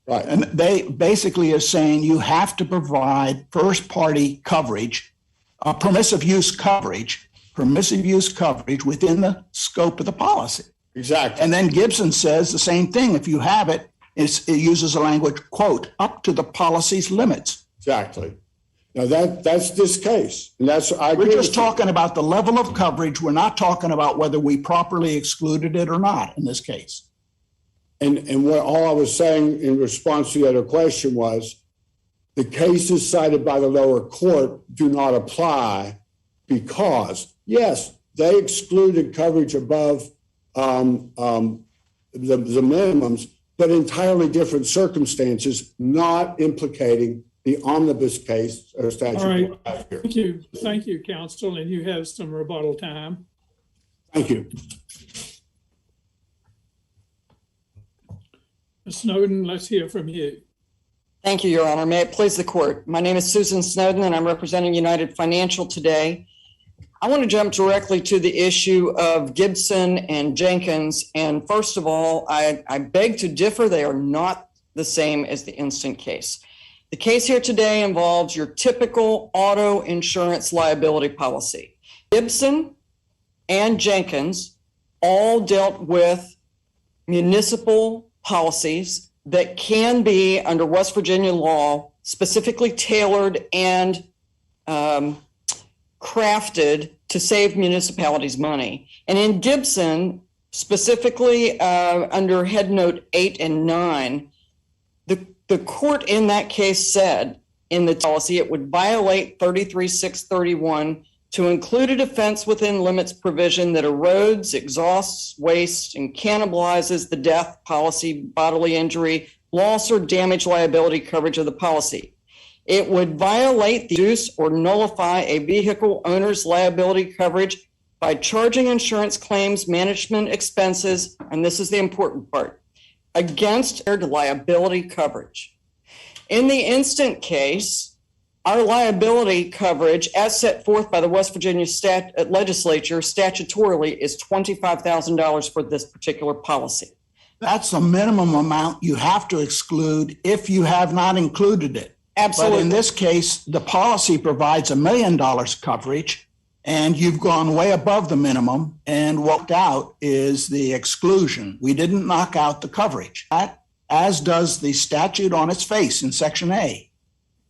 Right. And they basically are saying you have to provide first-party coverage, permissive use coverage within the scope of the policy. Exactly. And then Gibson says the same thing. If you have it, it uses a language, quote, up to the policy's limits. Exactly. Now that's this case. And we're just talking about the level of coverage. We're not talking about whether we properly excluded it or not in this case. And what all I was saying in response to the other question was the cases cited by the lower court do not apply because, yes, they excluded coverage above the minimums, but entirely different circumstances, not implicating the omnibus case or statute. All right. Thank you, counsel. And you have some rebuttal time. Thank you. Ms. Snowden, let's hear from you. Thank you, Your Honor. May it please the court. My name is Susan Snowden, and I'm representing United Financial today. I want to jump directly to the issue of Gibson and Jenkins. And first of all, I beg to differ. They are not the same as the instant case. The case here today involves your typical auto insurance liability policy. Gibson and Jenkins all dealt with municipal policies that can be, under West Virginia law, specifically tailored and crafted to save municipalities money. And in Gibson, specifically under head note 8 and 9, the court in that case said in the policy it would violate 33-631 to include a defense within limits provision that erodes, exhausts, wastes, and cannibalizes the death, policy, bodily injury, loss, or damage liability coverage of the policy. It would violate the reduce or nullify a vehicle owner's liability coverage by charging insurance claims management expenses, and this is the important part, against their liability coverage. In the instant case, our liability coverage, as set forth by the West Virginia legislature statutorily, is $25,000 for this particular policy. That's the minimum amount you have to exclude if you have not included it. Absolutely. But in this case, the policy provides $1 million coverage, and you've gone way above the minimum, and what out is the exclusion. We didn't knock out the coverage, as does the statute on its face in Section A.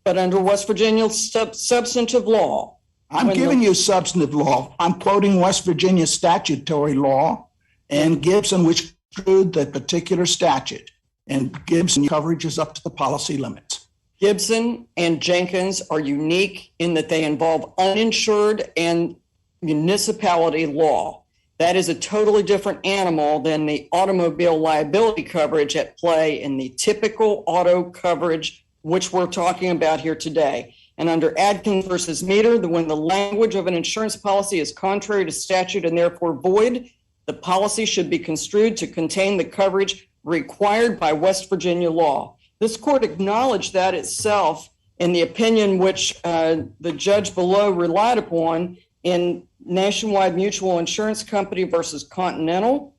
But under West Virginia substantive law. I'm giving you substantive law. I'm quoting West Virginia statutory law, and Gibson, which excluded that particular statute, and Gibson coverage is up to the policy limits. Gibson and Jenkins are unique in that they involve uninsured and municipality law. That is a totally different animal than the automobile liability coverage at play in the typical auto coverage, which we're talking about here today. And under Adkins versus Meter, when the language of an insurance policy is contrary to statute and therefore void, the policy should be construed to contain the coverage required by West Virginia law. This court acknowledged that itself in the opinion which the judge below relied upon in Nationwide Mutual Insurance Company versus Continental,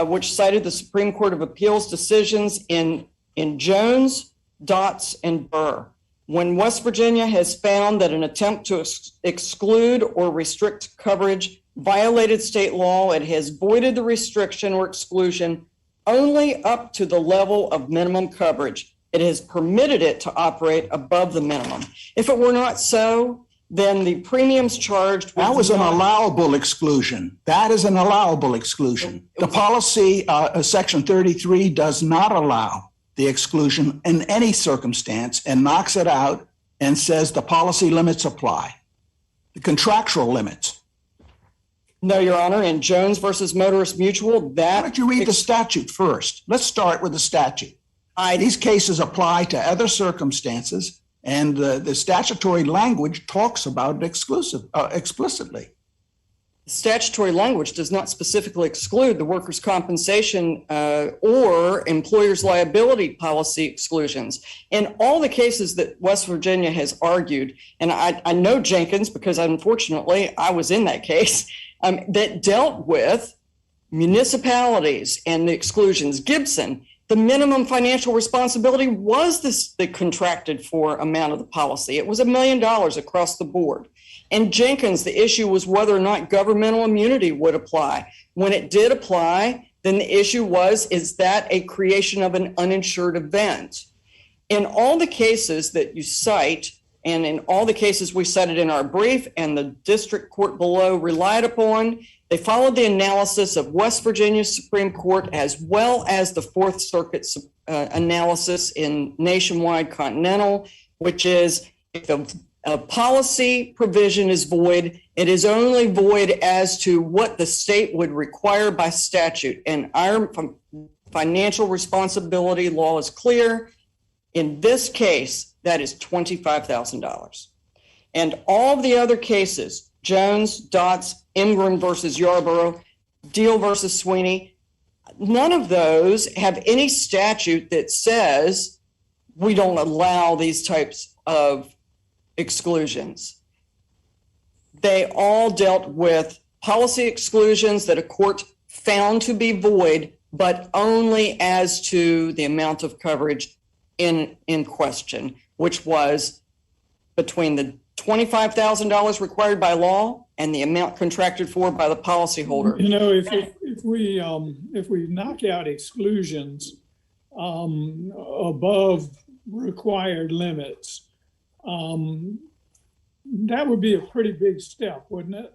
which cited the Supreme Court of Appeals decisions in Jones, Dotz, and Burr. When West Virginia has found that an attempt to exclude or restrict coverage violated state law, it has voided the restriction or exclusion only up to the level of minimum coverage. It has permitted it to operate above the minimum. If it were not so, then the premiums charged... That was an allowable exclusion. That is an allowable exclusion. The policy, Section 33, does not allow the exclusion in any circumstance and knocks it out and says the policy limits apply, the contractual limits. No, Your Honor, in Jones versus Motorist Mutual, that... Why don't you read the statute first? Let's start with the statute. These cases apply to other circumstances, and the statutory language talks about it explicitly. The statutory language does not specifically exclude the workers' compensation or employers' liability policy exclusions. In all the cases that West Virginia has argued, and I know Jenkins because unfortunately I was in that case, that dealt with municipalities and the exclusions. Gibson, the minimum financial responsibility was the contracted for amount of the policy. It was $1 million across the board. And Jenkins, the issue was whether or not governmental immunity would apply. When it did apply, then the issue was, is that a creation of an uninsured event? In all the cases that you cite, and in all the cases we cited in our brief and the district court below relied upon, they followed the analysis of West Virginia Supreme Court as well as the Fourth Circuit analysis in Nationwide Continental, which is if a policy provision is void, it is only void as to what the state would require by statute. And our financial responsibility law is clear. In this case, that is $25,000. And all of the other cases, Jones, Dotz, Ingram versus Yarborough, Deal versus Sweeney, none of those have any statute that says we don't allow these types of exclusions. They all dealt with policy exclusions that a court found to be void, but only as to the amount of coverage in question, which was between the $25,000 required by law and the amount contracted for by the policyholder. You know, if we knock out exclusions above required limits, that would be a pretty big step, wouldn't it?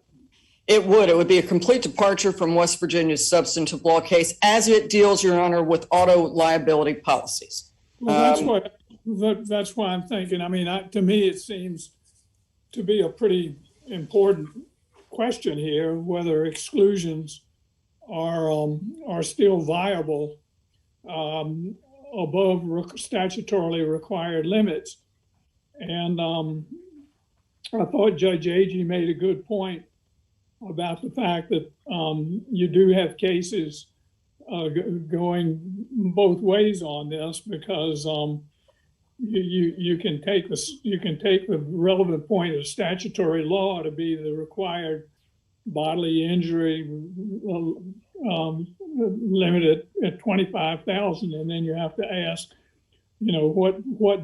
It would be a complete departure from West Virginia's substantive law case as it deals, Your Honor, with auto liability policies. Well, that's why I'm thinking. I mean, to me, it seems to be a pretty important question here, whether exclusions are still viable above statutorily required limits. And I thought Judge Agee made a good point about the fact that you do have cases going both ways on this, because you can take the relevant point of statutory law to be the required bodily injury limit at 25,000, and then you have to ask, you know, what role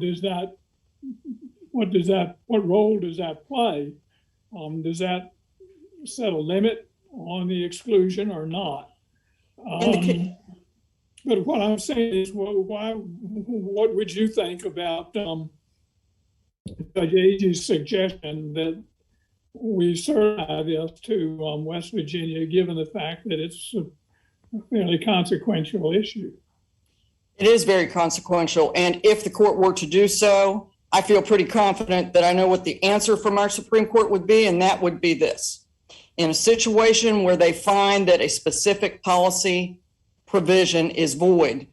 does that play? Does that set a limit on the exclusion or not? But what I'm saying is, what would you think about Judge Agee's suggestion that we certify this to West Virginia, given the fact that it's a fairly consequential issue? It is very consequential. And if the court were to do so, I feel pretty confident that I know what the answer from our Supreme Court would be, and that would be this. In a situation where they find that a specific policy provision is void,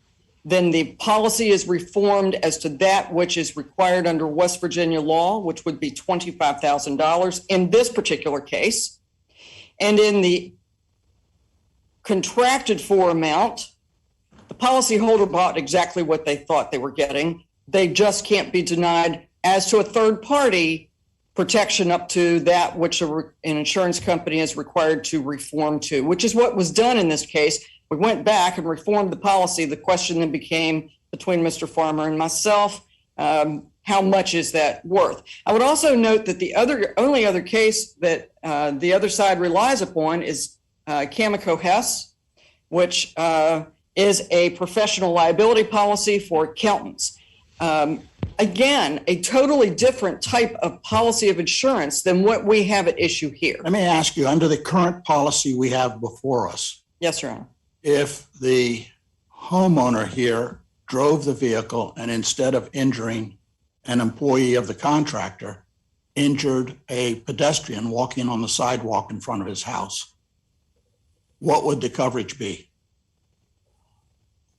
then the policy is reformed as to that which is required under West Virginia law, which would be $25,000 in this particular case. And in the contracted for amount, the policyholder bought exactly what they thought they were getting. They just can't be denied as to a third party protection up to that which an insurance company is required to reform to, which is what was done in this case. We went back and reformed the policy. The question then became between Mr. Farmer and myself, how much is that worth? I would also note that the only other case that the other side relies upon is Cameco Hess, which is a professional liability policy for accountants. Again, a totally different type of policy of insurance than what we have at issue here. Let me ask you, under the current policy we have before us, Yes, Your Honor. if the homeowner here drove the vehicle and instead of injuring an employee of the contractor, injured a pedestrian walking on the sidewalk in front of his house, what would the coverage be?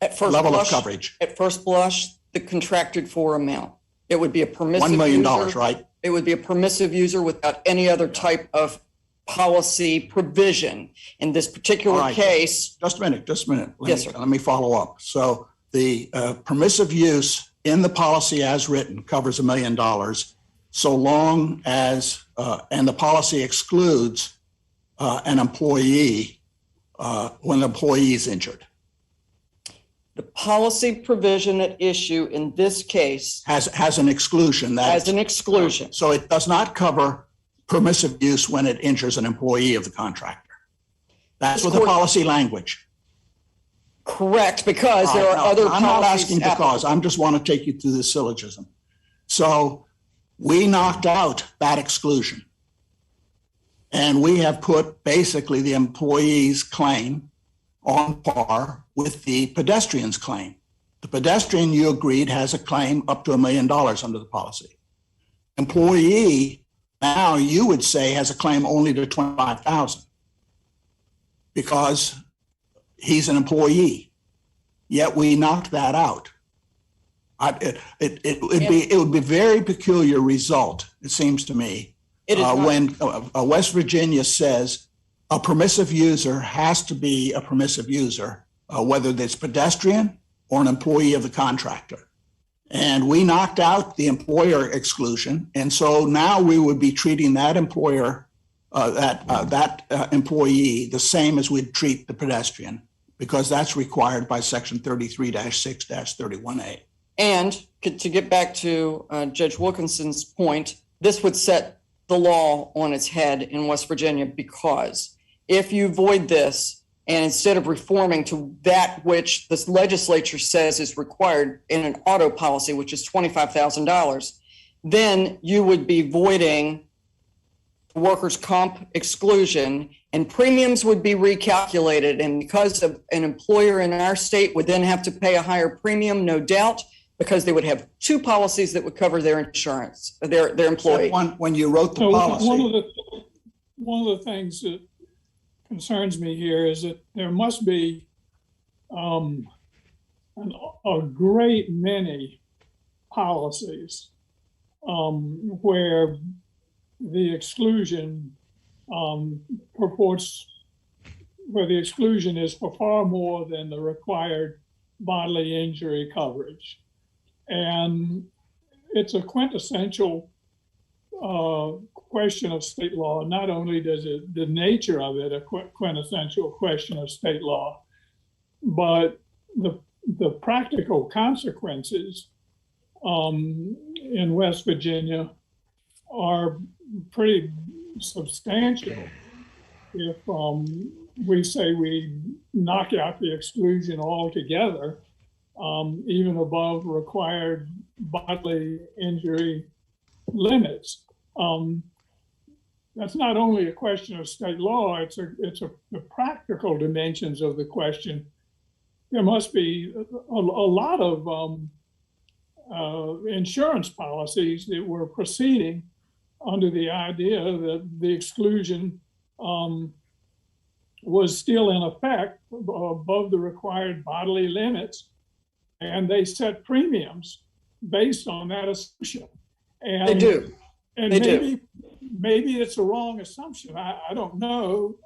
At first Level blush, of coverage. At first blush, the contracted for amount. It would be a permissive $1 million, user. right? It would be a permissive user without any other type of policy provision. In this particular All right. case, Just a minute. Yes, sir. Let me follow up. So the permissive use in the policy as written covers $1 million, so long as, and the policy excludes an employee when the employee is injured. The policy provision at issue in this case Has an exclusion. has an exclusion. So it does not cover permissive use when it injures an employee of the contractor. That's with the policy language. Correct, because there are No, other I'm not policies asking because, I just want to take you through the syllogism. So we knocked out that exclusion. And we have put basically the employee's claim on par with the pedestrian's claim. The pedestrian, you agreed, has a claim up to $1 million under the policy. Employee, now you would say, has a claim only to $25,000 because he's an employee. Yet we knocked that out. It would be a very peculiar result, it seems to me, when West Virginia says a permissive user has to be a permissive user, whether it's pedestrian or an employee of the contractor. And we knocked out the employer exclusion. And so now we would be treating that employer, employee the same as we'd treat the pedestrian, because that's required by section 33-6-31A. And to get back to Judge Wilkinson's point, this would set the law on its head in West Virginia, because if you void this and instead of reforming to that which this legislature says is required in an auto policy, which is $25,000, then you would be voiding workers' comp exclusion, and premiums would be recalculated. And because of an employer in our state would then have to pay a higher premium, no doubt, because they would have two policies that would cover their insurance, their employee. When you wrote the policy. One of the things that concerns me here is that there must be a great many policies where the exclusion where the exclusion is for far more than the required bodily injury coverage. And it's a quintessential question of state law. Not only does the nature of it a quintessential question of state law, but the practical consequences in West Virginia are pretty substantial. If we say we knock out the exclusion altogether, even above required bodily injury limits. That's not only a question of state law, it's the practical dimensions of the question. There must be a lot of insurance policies that were proceeding under the idea that the exclusion was still in effect above the required bodily limits, and they set premiums based on that assumption. And, they do. And maybe it's a wrong assumption. I don't know,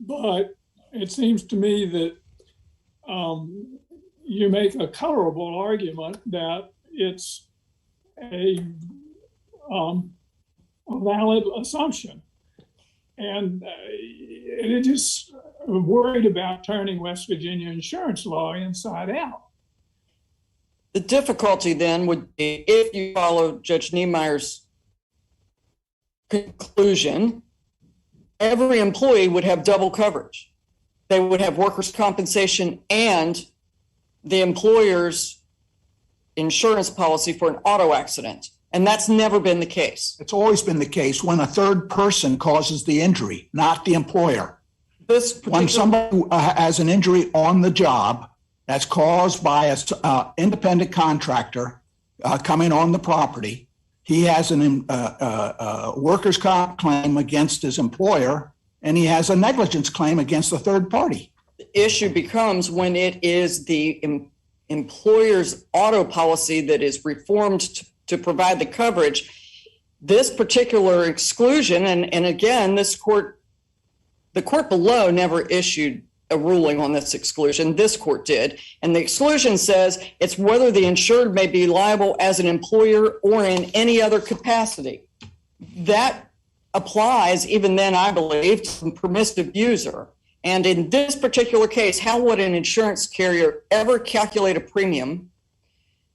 but it seems to me that you make a colorable argument that it's a valid assumption. And it just worried about turning West Virginia insurance law inside out. The difficulty then would be if you follow Judge Niemeyer's conclusion, every employee would have double coverage. They would have workers' compensation and the employer's insurance policy for an auto accident. And that's never been the case. It's always been the case when a third person causes the injury, not the employer. When somebody has an injury on the job that's caused by an independent contractor coming on the property, he has a workers' comp claim against his employer, and he has a negligence claim against the third party. The issue becomes when it is the employer's auto policy that is reformed to provide the coverage. This particular exclusion, and again, the court below never issued a ruling on this exclusion. This court did. And the exclusion says it's whether the insured may be liable as an employer or in any other capacity. That applies even then, I believe, to the permissive user. And in this particular case, how would an insurance carrier ever calculate a premium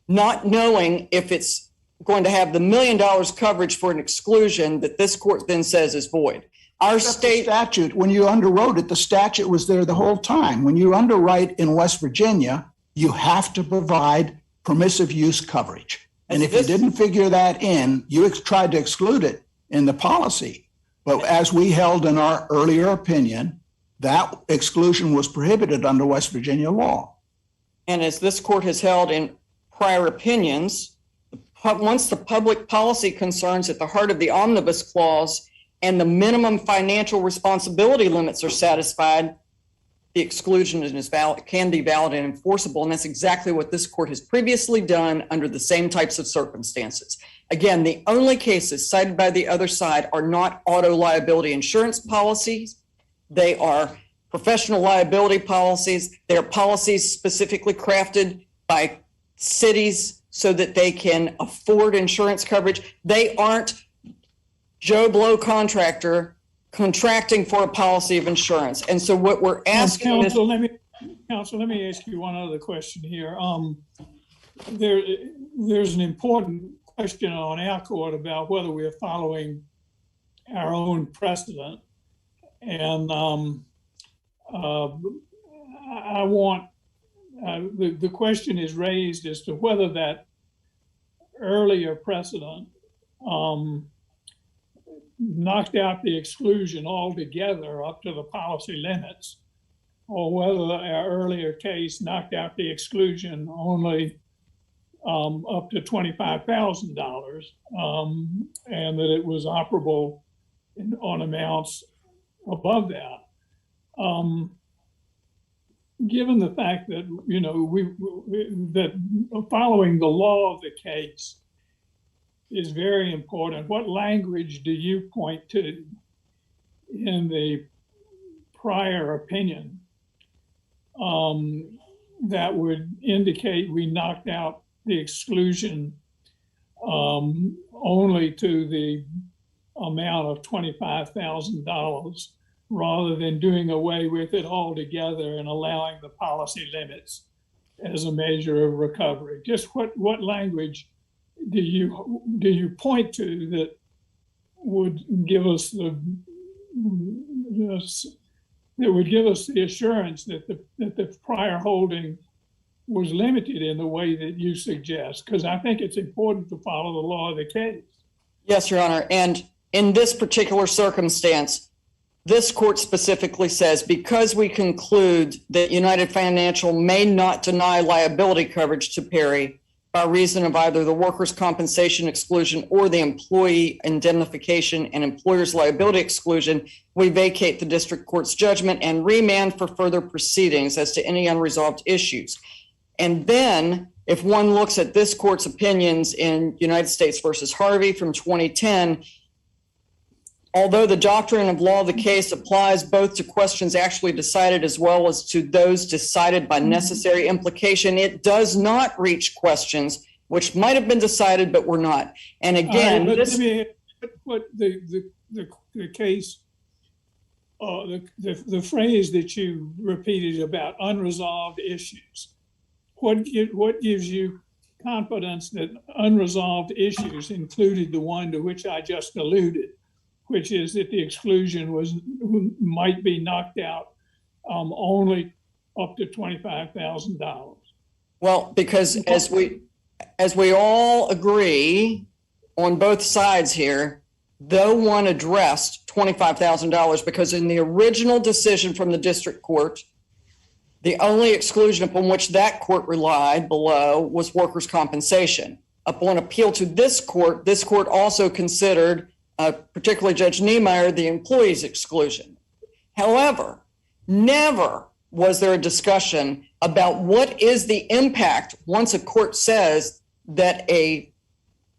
not knowing if it's going to have the $1 million coverage for an exclusion that this court then says is void? Our state statute, when you underwrote it, the statute was there the whole time. When you underwrite in West Virginia, you have to provide permissive use coverage. And if you didn't figure that in, you tried to exclude it in the policy. But as we held in our earlier opinion, that exclusion was prohibited under West Virginia law. And as this court has held in prior opinions, once the public policy concerns at the heart of the omnibus clause and the minimum financial responsibility limits are satisfied, the exclusion is valid, can be valid and enforceable. And that's exactly what this court has previously done under the same types of circumstances. Again, the only cases cited by the other side are not auto liability insurance policies. They are professional liability policies. They are policies specifically crafted by cities so that they can afford insurance coverage. They aren't Joe Blow contractor contracting for a policy of insurance. And so what we're asking Counsel, let me ask you one other question here. There's an important question on our court about whether we are following our own precedent. And I want, the question is raised as to whether that earlier precedent knocked out the exclusion altogether up to the policy limits, or whether our earlier case knocked out the exclusion only up to $25,000, and that it was operable on amounts above that. Given the fact that, you know, that following the law of the case is very important, what language do you point to in the prior opinion that would indicate we knocked out the exclusion only to the amount of $25,000 rather than doing away with it altogether and allowing the policy limits as a measure of recovery? Just what language do you point to that would give us the assurance that the prior holding was limited in the way that you suggest? Because I think it's important to follow the law of the case. Yes, Your Honor. And in this particular circumstance, this court specifically says, because we conclude that United Financial may not deny liability coverage to Perry by reason of either the workers' compensation exclusion or the employee indemnification and employer's liability exclusion, we vacate the district court's judgment and remand for further proceedings as to any unresolved issues. And then if one looks at this court's opinions in United States versus Harvey from 2010, although the doctrine of law of the case applies both to questions actually decided as well as to those decided by necessary implication, it does not reach questions which might have been decided but were not. And again, the case, the phrase that you repeated about unresolved issues, what gives you confidence that unresolved issues included the one to which I just alluded, which is that the exclusion might be knocked out only up to $25,000? Well, because as we all agree on both sides here, though one addressed $25,000, because in the original decision from the district court, the only exclusion upon which that court relied below was workers' compensation. Upon appeal to this court also considered, particularly Judge Niemeyer, the employee's exclusion. However, never was there a discussion about what is the impact once a court says that an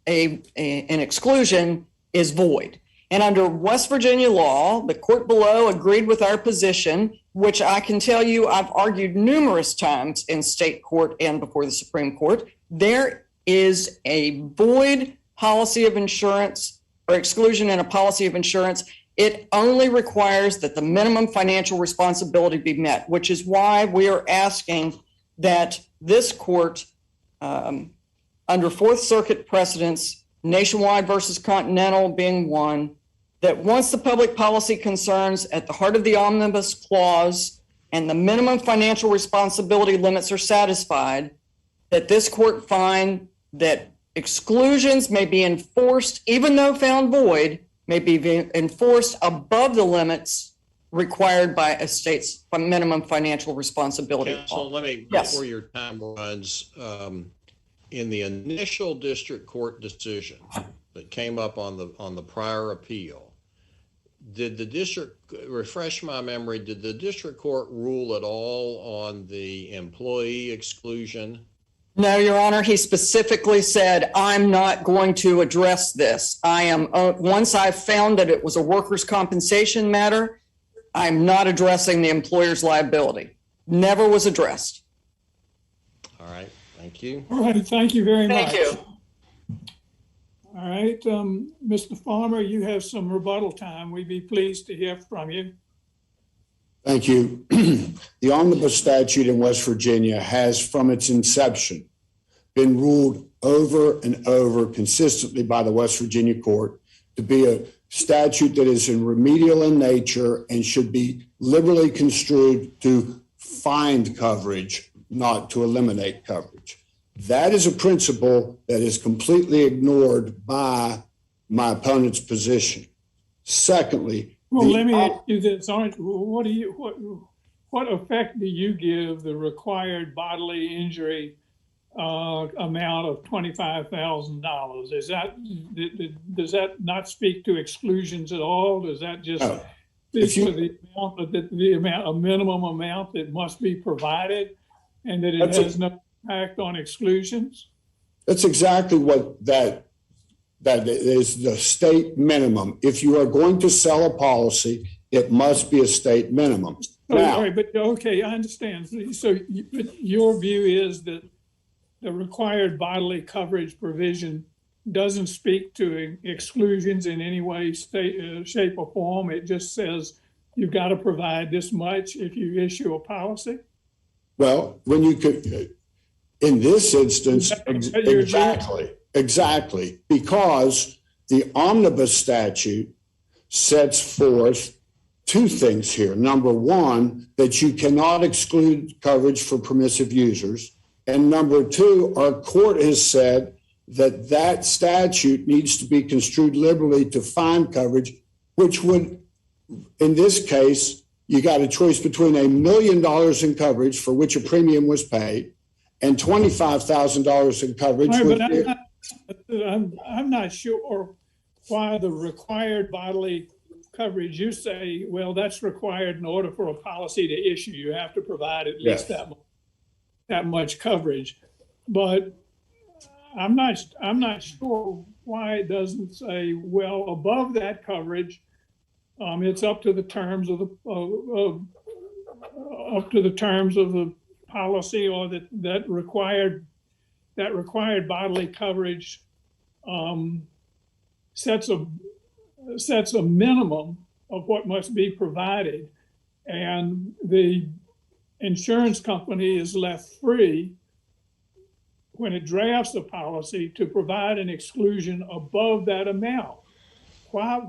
exclusion is void. And under West Virginia law, the court below agreed with our position, which I can tell you I've argued numerous times in state court and before the Supreme Court. There is a void policy of insurance or exclusion in a policy of insurance It only requires that the minimum financial responsibility be met, which is why we are asking that this court, under Fourth Circuit precedents, Nationwide versus Continental being one, that once the public policy concerns at the heart of the Omnibus Clause and the minimum financial responsibility limits are satisfied, that this court find that exclusions may be enforced, even though found void, may be enforced above the limits required by a state's minimum financial responsibility. Counsel, let me, Yes. before your time runs, in the initial district court decision that came up on the prior appeal, did the district, refresh my memory, did the district court rule at all on the employee exclusion? No, Your Honor, he specifically said, I'm not going to address this. I am, once I found that it was a workers' compensation matter, I'm not addressing the employer's liability. Never was addressed. All right, thank you. All right, thank you very much. Thank you. All right, Mr. Farmer, you have some rebuttal time. We'd be pleased to hear from you. Thank you. The omnibus statute in West Virginia has, from its inception, been ruled over and over consistently by the West Virginia court to be a statute that is in remedial in nature and should be liberally construed to find coverage, not to eliminate coverage. That is a principle that is completely ignored by my opponent's position. Secondly, Well, let me ask you this: what effect do you give the required bodily injury amount of $25,000? Does that not speak to exclusions at all? Does that just speak to a minimum amount that must be provided, and that it has no impact on exclusions? That's exactly what that is, the state minimum. If you are going to sell a policy, it must be a state minimum. Okay, I understand. So your view is that the required bodily coverage provision doesn't speak to exclusions in any way, shape, or form. It just says you've got to provide this much if you issue a policy? Well, when you could, in this instance, exactly, because the omnibus statute sets forth two things here. Number one, that you cannot exclude coverage for permissive users. And number two, our court has said that that statute needs to be construed liberally to find coverage, which would, in this case, you got a choice between $1 million in coverage for which a premium was paid and $25,000 in coverage. Right, but I'm not sure why the required bodily coverage, you say, well, that's required in order for a policy to issue. You have to provide at least that much coverage. But I'm not sure why it doesn't say, well, above that coverage, it's up to the terms of the policy, or that required bodily coverage sets a minimum of what must be provided, and the insurance company is left free when it drafts a policy to provide an exclusion above that amount. Why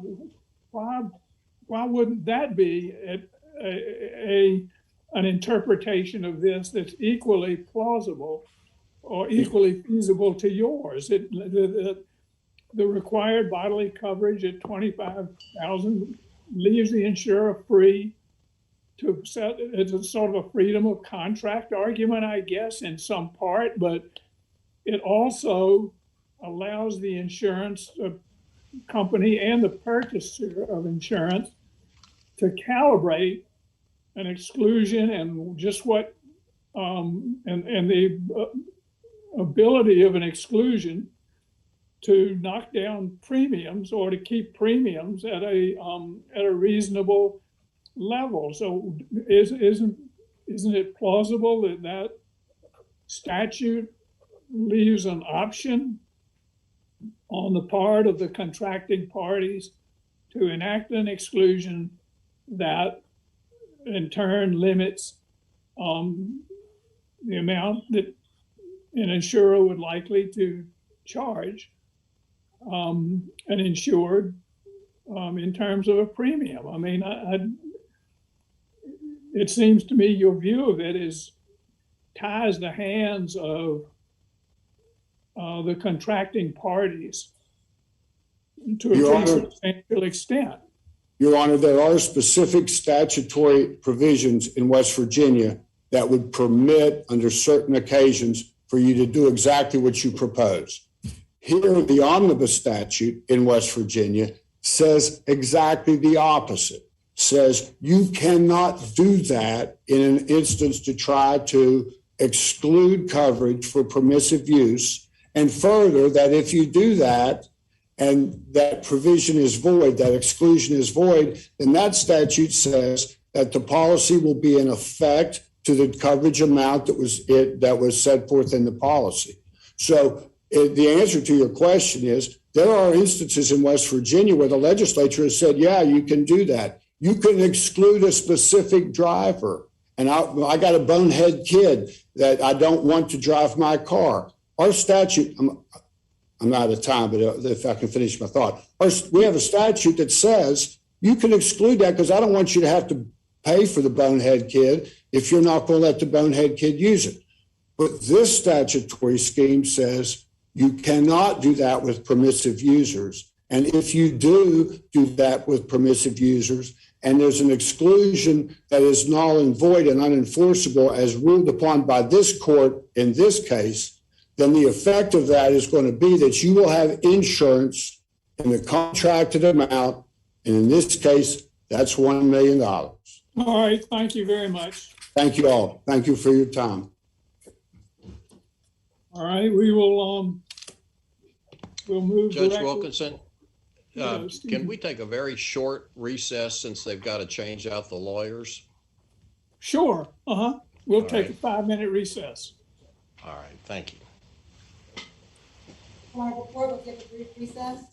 wouldn't that be an interpretation of this that's equally plausible or equally feasible to yours? The required bodily coverage at $25,000 leaves the insurer free to set. It's a sort of a freedom of contract argument, I guess, in some part, but it also allows the insurance company and the purchaser of insurance to calibrate an exclusion and just what and the ability of an exclusion to knock down premiums or to keep premiums at a reasonable level. So isn't it plausible that statute leaves an option on the part of the contracting parties to enact an exclusion that in turn limits the amount that an insurer would likely to charge an insured in terms of a premium. I mean, it seems to me your view of it ties the hands of the contracting parties to a Your pretty Honor. substantial extent. Your Honor, there are specific statutory provisions in West Virginia that would permit, under certain occasions, for you to do exactly what you propose. Here, the omnibus statute in West Virginia says exactly the opposite. Says you cannot do that in an instance to try to exclude coverage for permissive use. And further, that if you do that, and that provision is void, that exclusion is void, then that statute says that the policy will be in effect to the coverage amount that was set forth in the policy. So the answer to your question is there are instances in West Virginia where the legislature has said, yeah, you can do that. You can exclude a specific driver. And I got a bonehead kid that I don't want to drive my car. Our statute, I'm out of time, but if I can finish my thought. We have a statute that says you can exclude that because I don't want you to have to pay for the bonehead kid if you're not going to let the bonehead kid use it. But this statutory scheme says you cannot do that with permissive users. And if you do that with permissive users, and there's an exclusion that is null and void and unenforceable as ruled upon by this court in this case, then the effect of that is going to be that you will have insurance in the contracted amount. And in this case, that's $1 million. All right. Thank you very much. Thank you all. Thank you for your time. All right. We will we'll move. Judge directly- Wilkinson, can we take a very short recess since they've got to change out the lawyers? Sure. We'll All take right. a 5-minute recess. All right, thank you. Before we'll take a brief recess.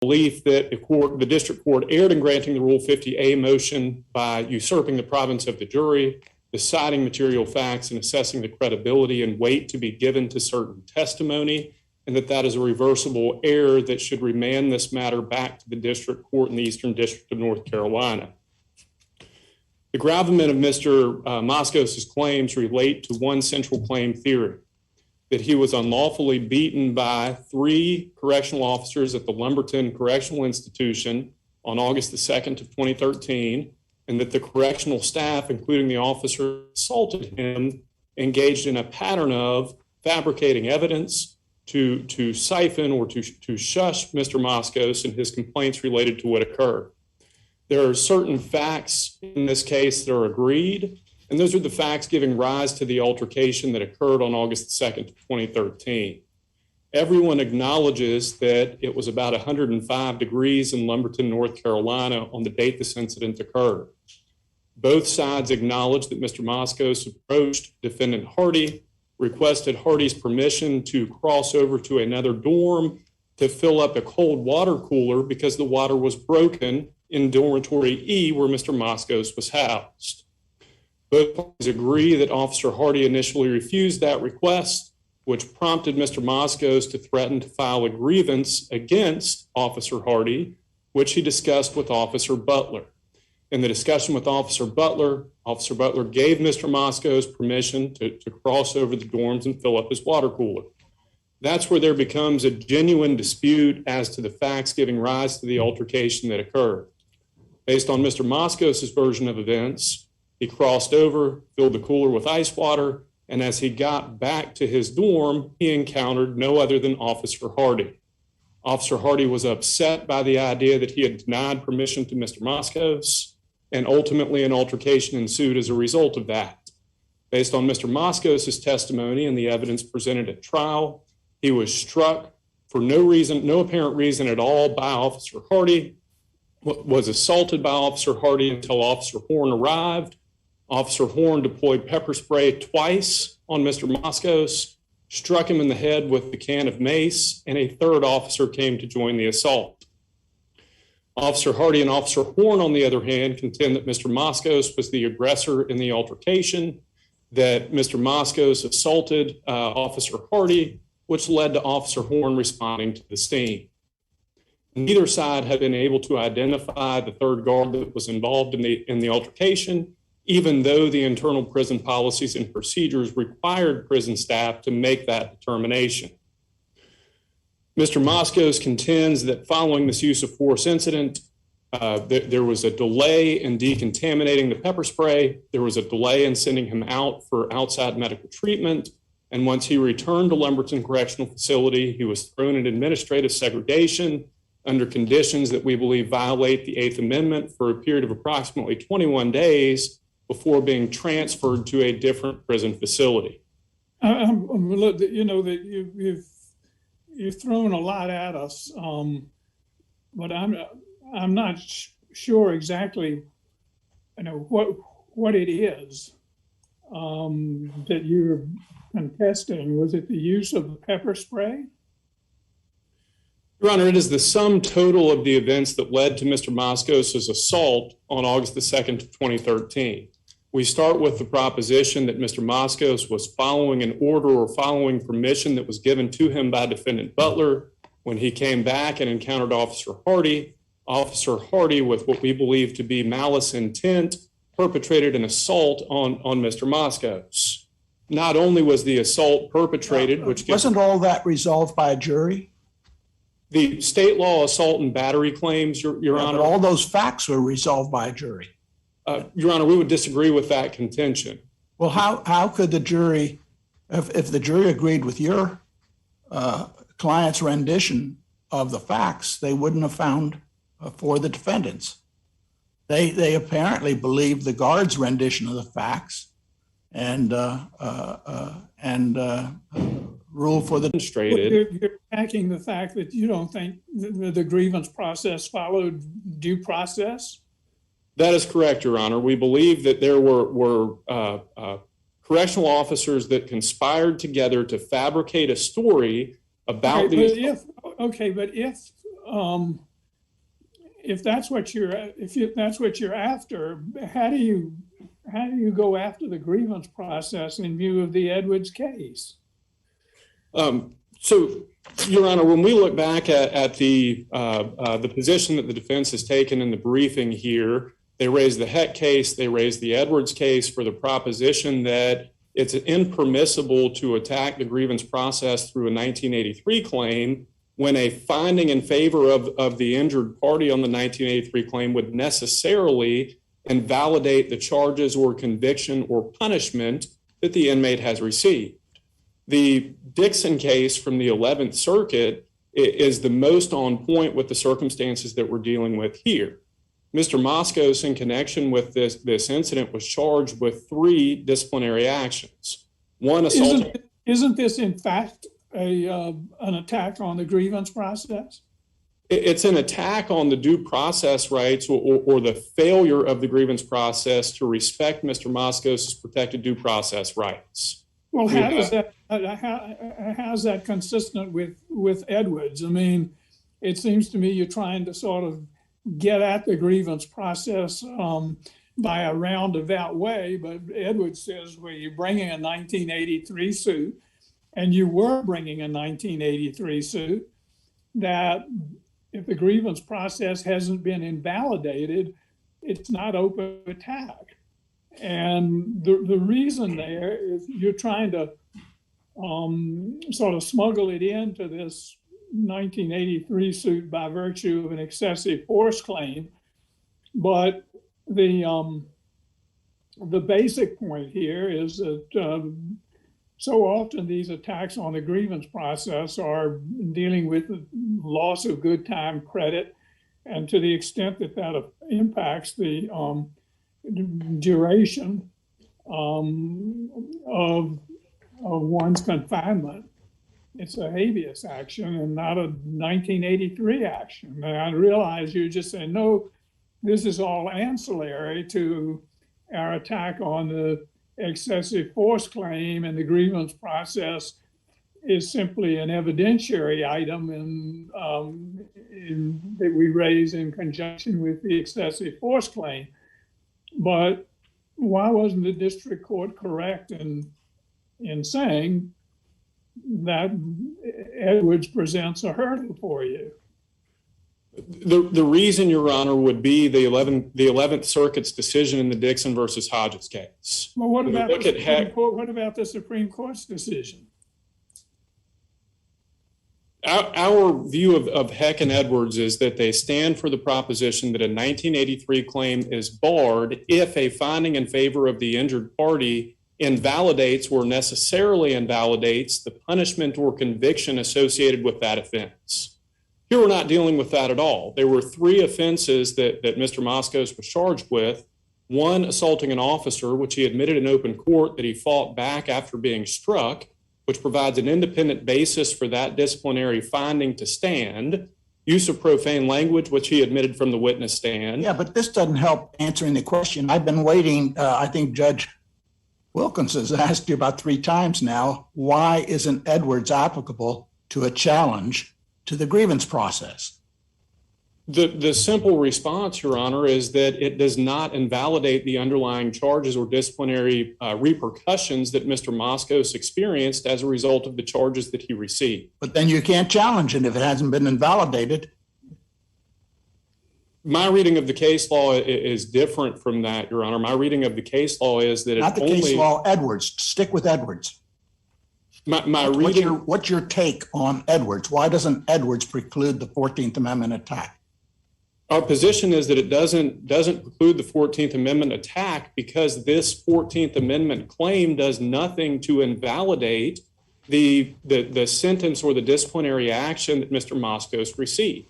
belief that the district court erred in granting the Rule 50A motion by usurping the province of the jury, deciding material facts, and assessing the credibility and weight to be given to certain testimony, and that is a reversible error that should remand this matter back to the district court in the Eastern District of North Carolina. The gravamen of Mr. Moskos' claims relate to one central claim theory, that he was unlawfully beaten by 3 correctional officers at the Lumberton Correctional Institution on August the 2nd of 2013, and that the correctional staff, including the officer who assaulted him, engaged in a pattern of fabricating evidence to siphon or to shush Mr. Moskos and his complaints related to what occurred. There are certain facts in this case that are agreed, and those are the facts giving rise to the altercation that occurred on August 2nd, 2013. Everyone acknowledges that it was about 105 degrees in Lumberton, North Carolina on the date this incident occurred. Both sides acknowledge that Mr. Moskos approached defendant Hardy, requested Hardy's permission to cross over to another dorm to fill up a cold water cooler because the water was broken in dormitory E where Mr. Moskos was housed. Both parties agree that Officer Hardy initially refused that request, which prompted Mr. Moskos to threaten to file a grievance against Officer Hardy, which he discussed with Officer Butler. In the discussion with Officer Butler gave Mr. Moskos permission to cross over the dorms and fill up his water cooler. That's where there becomes a genuine dispute as to the facts giving rise to the altercation that occurred. Based on Mr. Moskos' version of events, he crossed over, filled the cooler with ice water, and as he got back to his dorm, he encountered no other than Officer Hardy. Officer Hardy was upset by the idea that he had denied permission to Mr. Moskos, and ultimately an altercation ensued as a result of that. Based on Mr. Moskos' testimony and the evidence presented at trial, he was struck for no apparent reason at all by Officer Hardy, was assaulted by Officer Hardy until Officer Horn arrived. Officer Horn deployed pepper spray twice on Mr. Moskos, struck him in the head with the can of mace, and a third officer came to join the assault. Officer Hardy and Officer Horn, on the other hand, contend that Mr. Moskos was the aggressor in the altercation, that Mr. Moskos assaulted Officer Hardy, which led to Officer Horn responding to the scene. Neither side had been able to identify the third guard that was involved in the altercation, even though the internal prison policies and procedures required prison staff to make that determination. Mr. Moskos contends that following this use of force incident, there was a delay in decontaminating the pepper spray. There was a delay in sending him out for outside medical treatment. And once he returned to Lumberton Correctional Facility, he was thrown in administrative segregation under conditions that we believe violate the 8th Amendment for a period of approximately 21 days before being transferred to a different prison facility. You know that you've thrown a lot at us, but I'm not sure exactly, what it is that you're contesting. Was it the use of the pepper spray? Your Honor, it is the sum total of the events that led to Mr. Moskos' assault on August the 2nd, 2013. We start with the proposition that Mr. Moskos was following an order or following permission that was given to him by Defendant Butler. When he came back and encountered Officer Hardy, with what we believe to be malice intent, perpetrated an assault on Mr. Moskos. Not only was the assault perpetrated, Wasn't all that resolved by a jury? The state law assault and battery claims, Your Honor. But all those facts were resolved by a jury. Your Honor, we would disagree with that contention. Well, how could the jury, if the jury agreed with your client's rendition of the facts, they wouldn't have found for the defendants. They apparently believed the guard's rendition of the facts and ruled for the demonstrated. You're attacking the fact that you don't think the grievance process followed due process? That is correct, Your Honor. We believe that there were correctional officers that conspired together to fabricate a story about But if if that's what you're after, how do you go after the grievance process in view of the Edwards case? So, Your Honor, when we look back at the position that the defense has taken in the briefing here, they raised the Heck case, they raised the Edwards case for the proposition that it's impermissible to attack the grievance process through a 1983 claim when a finding in favor of the injured party on the 1983 claim would necessarily invalidate the charges or conviction or punishment that the inmate has received. The Dixon case from the 11th Circuit is the most on point with the circumstances that we're dealing with here. Mr. Moskos, in connection with this incident, was charged with 3 disciplinary actions. One, assault. Isn't this, in fact, an attack on the grievance process? It's an attack on the due process rights or the failure of the grievance process to respect Mr. Moskos' protected due process rights. Well, how's that consistent with Edwards? I mean, it seems to me you're trying to sort of get at the grievance process by a roundabout way, but Edwards says, well, you're bringing a 1983 suit, and you were bringing a 1983 suit, that if the grievance process hasn't been invalidated, it's not open attack. And the reason there is you're trying to sort of smuggle it into this 1983 suit by virtue of an excessive force claim. But the basic point here is that so often these attacks on the grievance process are dealing with the loss of good time credit, and to the extent that that impacts the duration of one's confinement, it's a habeas action and not a 1983 action. And I realize you're just saying, no, this is all ancillary to our attack on the excessive force claim, and the grievance process is simply an evidentiary item that we raise in conjunction with the excessive force claim. But why wasn't the district court correct in saying that Edwards presents a hurdle for you? The reason, Your Honor, would be the 11th Circuit's decision in the Dixon versus Hodges case. Well, what about the Supreme Court's decision? Our view of Heck and Edwards is that they stand for the proposition that a 1983 claim is barred if a finding in favor of the injured party invalidates or necessarily invalidates the punishment or conviction associated with that offense. Here we're not dealing with that at all. There were 3 offenses that Mr. Moskos was charged with. 1, assaulting an officer, which he admitted in open court that he fought back after being struck, which provides an independent basis for that disciplinary finding to stand. Use of profane language, which he admitted from the witness stand. Yeah, but this doesn't help answering the question. I've been waiting. I think Judge Wilkins has asked you about 3 times now, why isn't Edwards applicable to a challenge to the grievance process? The simple response, Your Honor, is that it does not invalidate the underlying charges or disciplinary repercussions that Mr. Moskos experienced as a result of the charges that he received. But then you can't challenge it if it hasn't been invalidated. My reading of the case law is different from that, Your Honor. My reading of the case law is that not the case law, Edwards. Stick with Edwards. What's your take on Edwards? Why doesn't Edwards preclude the 14th Amendment attack? Our position is that it doesn't preclude the 14th Amendment attack because this 14th Amendment claim does nothing to invalidate the sentence or the disciplinary action that Mr. Moskos received.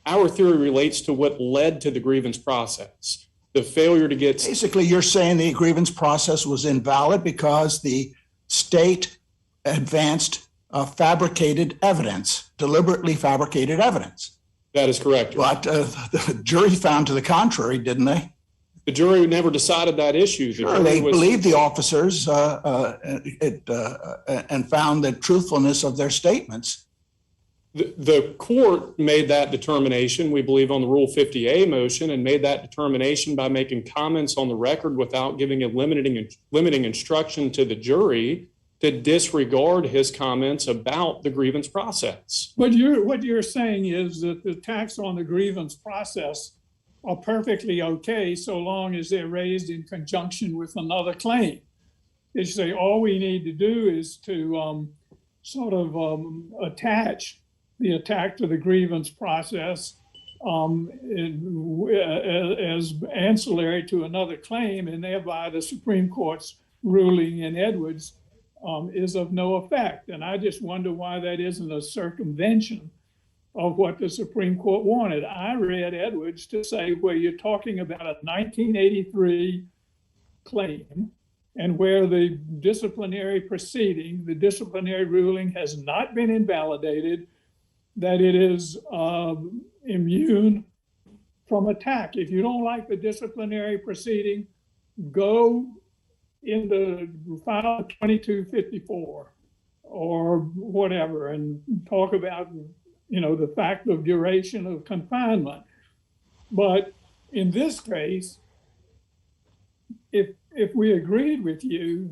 Our theory relates to what led to the grievance process. The failure to get... Basically, you're saying the grievance process was invalid because the state advanced fabricated evidence, deliberately fabricated evidence. That is correct. But the jury found to the contrary, didn't they? The jury never decided that issue. Sure, they believed the officers and found the truthfulness of their statements. The court made that determination, we believe, on the Rule 50A motion, and made that determination by making comments on the record without giving a limiting instruction to the jury to disregard his comments about the grievance process. But what you're saying is that the attacks on the grievance process are perfectly okay so long as they're raised in conjunction with another claim. You say all we need to do is to attach the attack to the grievance process as ancillary to another claim, and thereby the Supreme Court's ruling in Edwards is of no effect. And I just wonder why that isn't a circumvention of what the Supreme Court wanted. I read Edwards to say where you're talking about a 1983 claim and where the disciplinary proceeding, the disciplinary ruling has not been invalidated, that it is immune from attack. If you don't like the disciplinary proceeding, go in the file 2254 or whatever and talk about, the fact of duration of confinement. But in this case, if we agreed with you,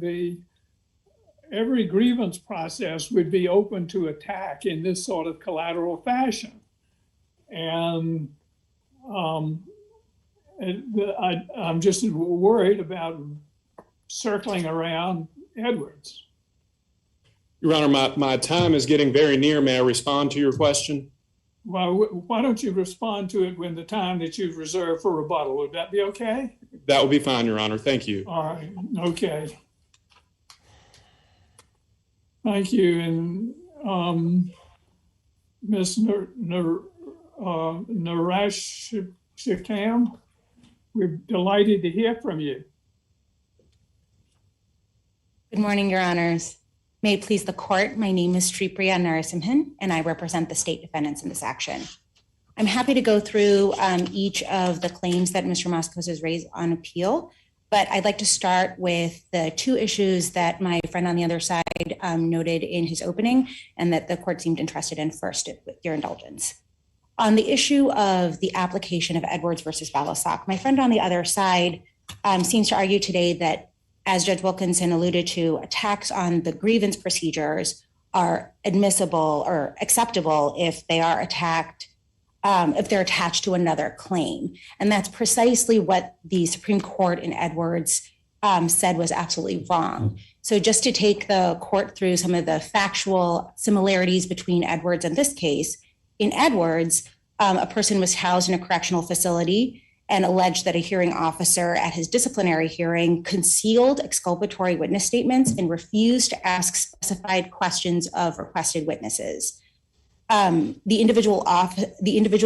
every grievance process would be open to attack in this sort of collateral fashion. And I'm just worried about circling around Edwards. Your Honor, my time is getting very near. May I respond to your question? Well, why don't you respond to it when the time that you've reserved for rebuttal? Would that be okay? That would be fine, Your Honor. Thank you. All right. Okay. Thank you. And Ms. Narashikam, we're delighted to hear from you. Good morning, Your Honors. May it please the court, my name is Sripriya Narasimhan, and I represent the state defendants in this action. I'm happy to go through each of the claims that Mr. Moskos has raised on appeal, but I'd like to start with the two issues that my friend on the other side noted in his opening and that the court seemed interested in first, with your indulgence. On the issue of the application of Edwards versus Balasag, my friend on the other side seems to argue today that, as Judge Wilkinson alluded to, attacks on the grievance procedures are admissible or acceptable if they are attacked, if they're attached to another claim. And that's precisely what the Supreme Court in Edwards said was absolutely wrong. So just to take the court through some of the factual similarities between Edwards and this case, in Edwards, a person was housed in a correctional facility and alleged that a hearing officer at his disciplinary hearing concealed exculpatory witness statements and refused to ask specified questions of requested witnesses. The individual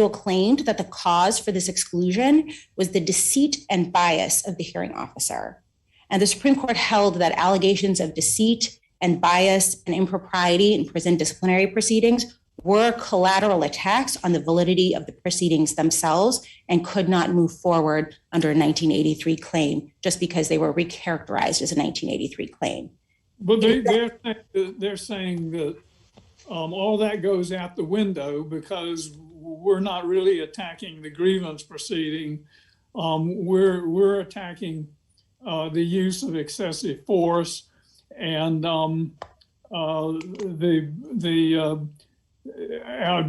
claimed that the cause for this exclusion was the deceit and bias of the hearing officer. And the Supreme Court held that allegations of deceit and bias and impropriety in prison disciplinary proceedings were collateral attacks on the validity of the proceedings themselves and could not move forward under a 1983 claim just because they were recharacterized as a 1983 claim. But they're saying that all that goes out the window because we're not really attacking the grievance proceeding. We're attacking the use of excessive force and our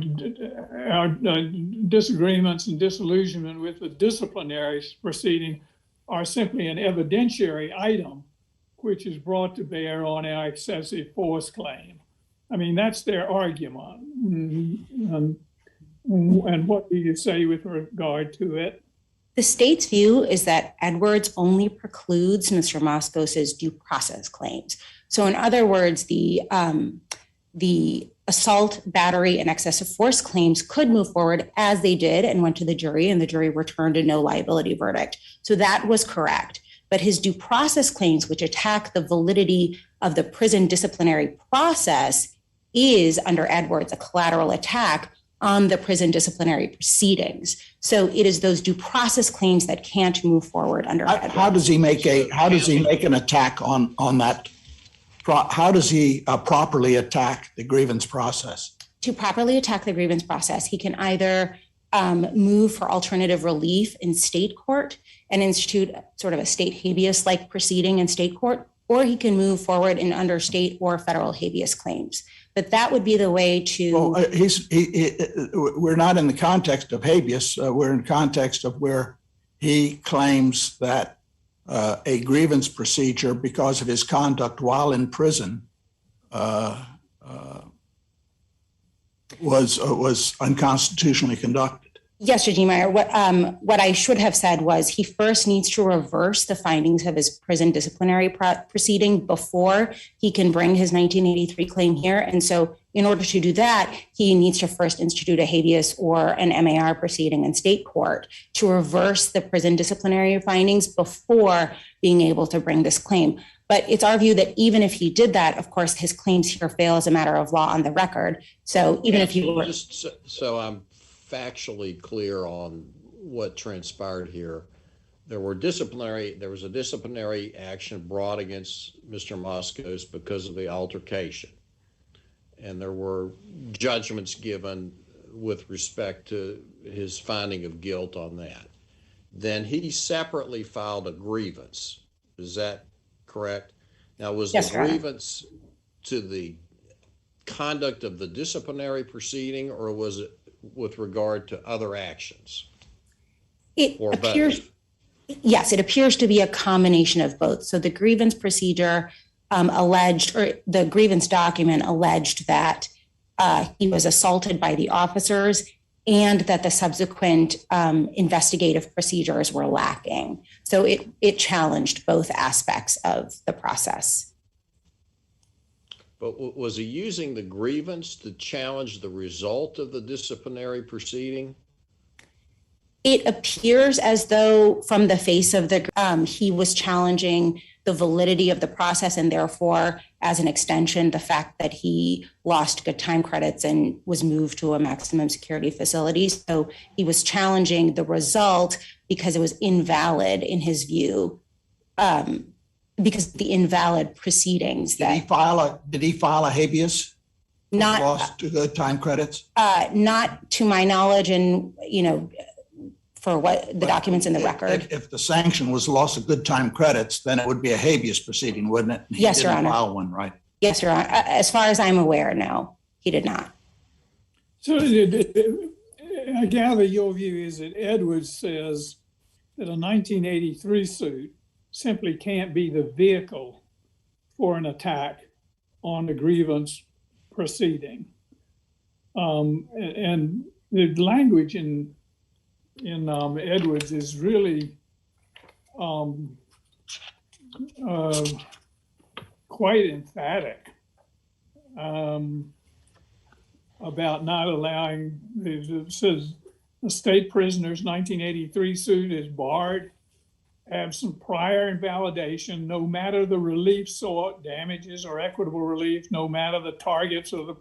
disagreements and disillusionment with the disciplinary proceeding are simply an evidentiary item which is brought to bear on our excessive force claim. I mean, that's their argument. And what do you say with regard to it? The state's view is that Edwards only precludes Mr. Moskos's due process claims. So in other words, the assault, battery, and excessive force claims could move forward as they did and went to the jury, and the jury returned a no liability verdict. So that was correct. But his due process claims, which attack the validity of the prison disciplinary process, is under Edwards a collateral attack on the prison disciplinary proceedings. So it is those due process claims that can't move forward under Edwards. How does he make an attack on that? How does he properly attack the grievance process? to properly attack the grievance process, he can either move for alternative relief in state court and institute sort of a state habeas-like proceeding in state court, or he can move forward in under state or federal habeas claims. But that would be the way to. Well, we're not in the context of habeas. We're in context of where he claims that a grievance procedure, because of his conduct while in prison, was unconstitutionally conducted. Yes, Judge Niemeyer, what I should have said was he first needs to reverse the findings of his prison disciplinary proceeding before he can bring his 1983 claim here. And so in order to do that, he needs to first institute a habeas or an MAR proceeding in state court to reverse the prison disciplinary findings before being able to bring this claim. But it's our view that even if he did that, of course, his claims here fail as a matter of law on the record. So even if you were... Just so I'm factually clear on what transpired here, there was a disciplinary action brought against Mr. Moskos because of the altercation. And there were judgments given with respect to his finding of guilt on that. Then he separately filed a grievance. Is that correct? Now, was the grievance to the conduct of the disciplinary proceeding, or was it with regard to other actions? It appears to be a combination of both. So the grievance procedure alleged, or the grievance document alleged that he was assaulted by the officers and that the subsequent investigative procedures were lacking. So it challenged both aspects of the process. But was he using the grievance to challenge the result of the disciplinary proceeding? It appears as though from the face of the, he was challenging the validity of the process, and therefore, as an extension, the fact that he lost good time credits and was moved to a maximum security facility. So he was challenging the result because it was invalid in his view, because of the invalid proceedings. Did he file a habeas? Not lost good time credits? Not to my knowledge, and for what the documents in the record. If the sanction was loss of good time credits, then it would be a habeas proceeding, wouldn't it? Yes, Your Honor. He didn't file one, right? Yes, Your Honor. As far as I'm aware, no, he did not. So I gather your view is that Edwards says that a 1983 suit simply can't be the vehicle for an attack on the grievance proceeding. And the language in Edwards is really quite emphatic about not allowing, it says the state prisoner's 1983 suit is barred, absent prior invalidation, no matter the relief sought, damages or equitable relief, no matter the targets of the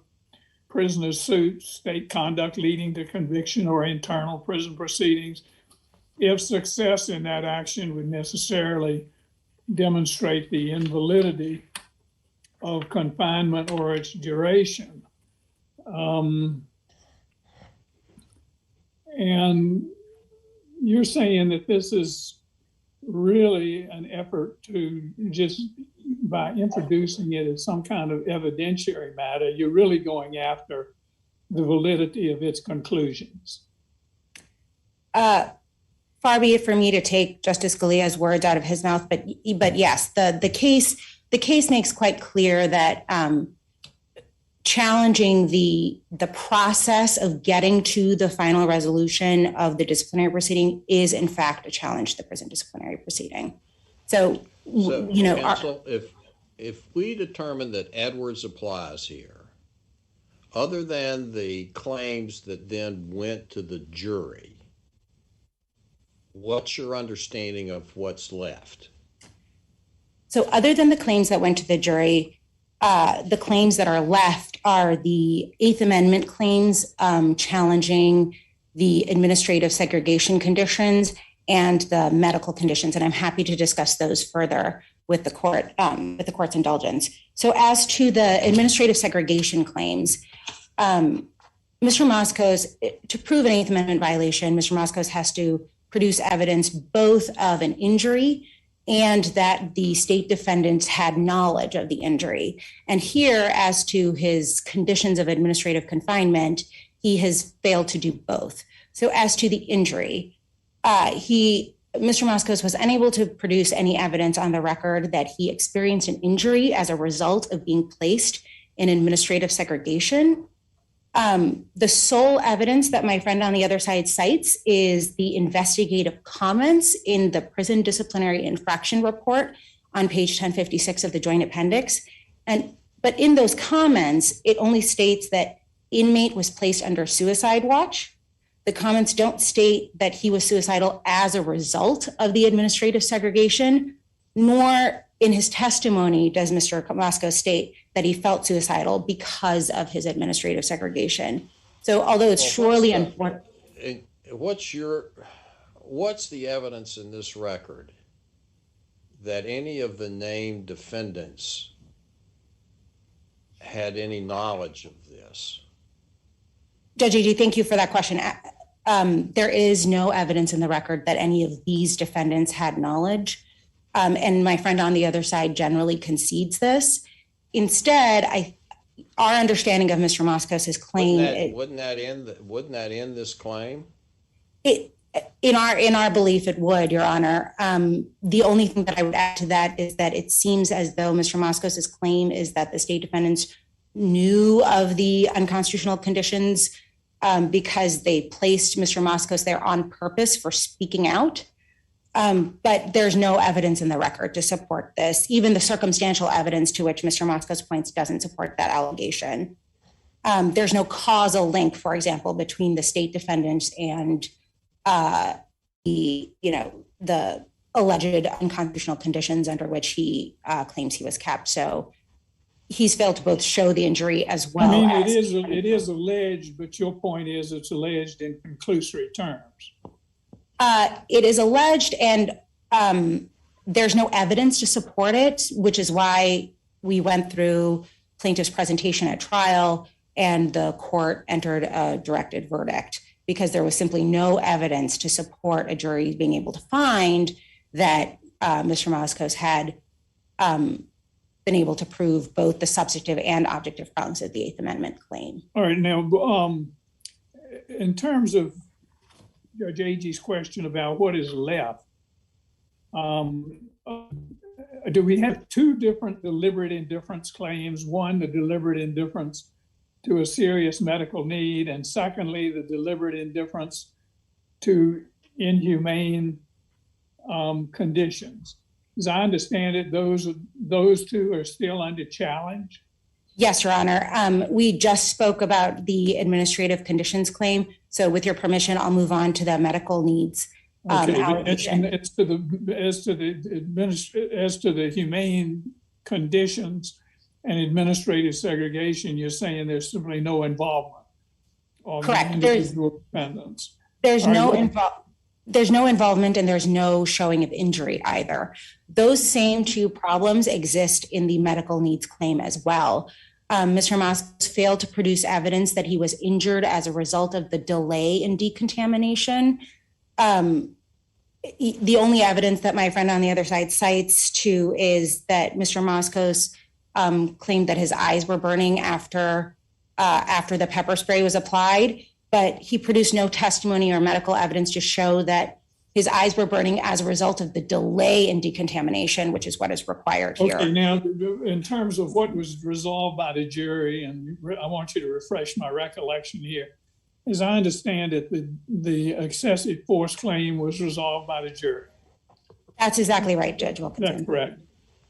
prisoner's suit, state conduct leading to conviction or internal prison proceedings, if success in that action would necessarily demonstrate the invalidity of confinement or its duration. And you're saying that this is really an effort to just, by introducing it as some kind of evidentiary matter, you're really going after the validity of its conclusions. Far be it for me to take Justice Scalia's words out of his mouth, but yes, the case makes quite clear that challenging the process of getting to the final resolution of the disciplinary proceeding is in fact a challenge to the prison disciplinary proceeding. So counsel, if we determine that Edwards applies here, other than the claims that then went to the jury, what's your understanding of what's left? So other than the claims that went to the jury, the claims that are left are the Eighth Amendment claims challenging the administrative segregation conditions and the medical conditions. And I'm happy to discuss those further with the court, with the court's indulgence. So as to the administrative segregation claims, Mr. Moscos, to prove an Eighth Amendment violation, Mr. Moscos has to produce evidence both of an injury and that the state defendants had knowledge of the injury. And here, as to his conditions of administrative confinement, he has failed to do both. So as to the injury, Mr. Moscos was unable to produce any evidence on the record that he experienced an injury as a result of being placed in administrative segregation. The sole evidence that my friend on the other side cites is the investigative comments in the prison disciplinary infraction report on page 1056 of the joint appendix. But in those comments, it only states that inmate was placed under suicide watch. The comments don't state that he was suicidal as a result of the administrative segregation, nor in his testimony does Mr. Moscos state that he felt suicidal because of his administrative segregation. So although it's surely important. What's the evidence in this record that any of the named defendants had any knowledge of this? Judge Agee, thank you for that question. There is no evidence in the record that any of these defendants had knowledge. And my friend on the other side generally concedes this. Instead, our understanding of Mr. Moscos' claim— Wouldn't that end this claim? In our belief, it would, Your Honor. The only thing that I would add to that is that it seems as though Mr. Moscos' claim is that the state defendants knew of the unconstitutional conditions because they placed Mr. Moscos there on purpose for speaking out. But there's no evidence in the record to support this. Even the circumstantial evidence to which Mr. Moscos points doesn't support that allegation. There's no causal link, for example, between the state defendants and the alleged unconstitutional conditions under which he claims he was kept. So he's failed to both show the injury as well. I mean, it is alleged, but your point is it's alleged in conclusory terms. It is alleged, and there's no evidence to support it, which is why we went through plaintiff's presentation at trial and the court entered a directed verdict because there was simply no evidence to support a jury being able to find that Mr. Moscos had been able to prove both the substantive and objective prongs of the Eighth Amendment claim. All right, now, in terms of Judge Agee's question about what is left, do we have two different deliberate indifference claims? One, the deliberate indifference to a serious medical need, and secondly, the deliberate indifference to inhumane conditions. As I understand it, those two are still under challenge. Yes, Your Honor. We just spoke about the administrative conditions claim. So with your permission, I'll move on to the medical needs allegation. As to the humane conditions and administrative segregation, you're saying there's simply no involvement of Correct. individual defendants. There's no involvement and there's no showing of injury either. Those same two problems exist in the medical needs claim as well. Mr. Moscos failed to produce evidence that he was injured as a result of the delay in decontamination. The only evidence that my friend on the other side cites to is that Mr. Moscos claimed that his eyes were burning after the pepper spray was applied, but he produced no testimony or medical evidence to show that his eyes were burning as a result of the delay in decontamination, which is what is required here. Okay, now, in terms of what was resolved by the jury, and I want you to refresh my recollection here, as I understand it, the excessive force claim was resolved by the jury. That's exactly right, Judge Wilkinson. That's correct.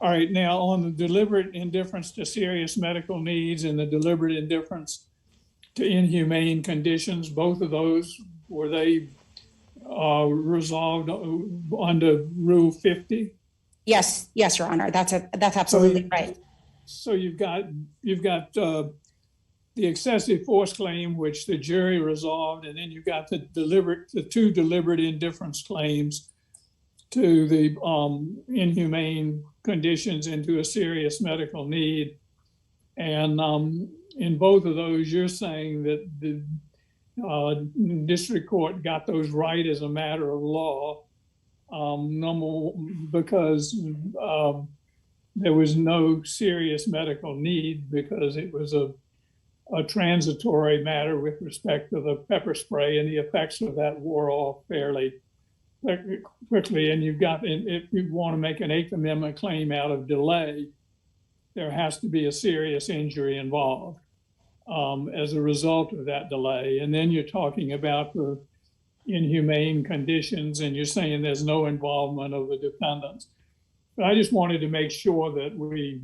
All right, now on the deliberate indifference to serious medical needs and the deliberate indifference to inhumane conditions, both of those, were they resolved under Rule 50? Yes, Your Honor. That's absolutely right. So you've got the excessive force claim, which the jury resolved, and then you've got the two deliberate indifference claims to the inhumane conditions and to a serious medical need. And in both of those, you're saying that the district court got those right as a matter of law, because there was no serious medical need because it was a transitory matter with respect to the pepper spray, and the effects of that wore off fairly quickly. And if you want to make an Eighth Amendment claim out of delay, there has to be a serious injury involved as a result of that delay. And then you're talking about the inhumane conditions, and you're saying there's no involvement of the defendants. But I just wanted to make sure that we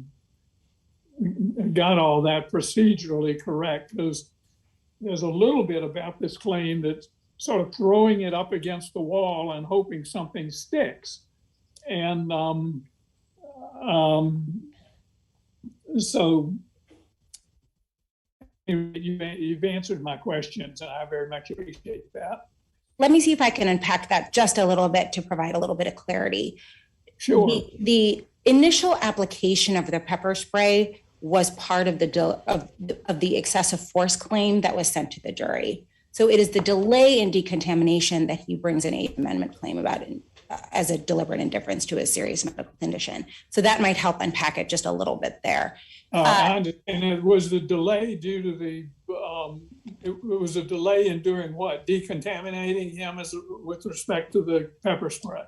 got all that procedurally correct, because there's a little bit about this claim that's sort of throwing it up against the wall and hoping something sticks. And so you've answered my questions, and I very much appreciate that. Let me see if I can unpack that just a little bit to provide a little bit of clarity. Sure. The initial application of the pepper spray was part of the excessive force claim that was sent to the jury. So it is the delay in decontamination that he brings an Eighth Amendment claim about as a deliberate indifference to a serious medical condition. So that might help unpack it just a little bit there. And it was the delay due to it was a delay in doing what? Decontaminating him with respect to the pepper spray?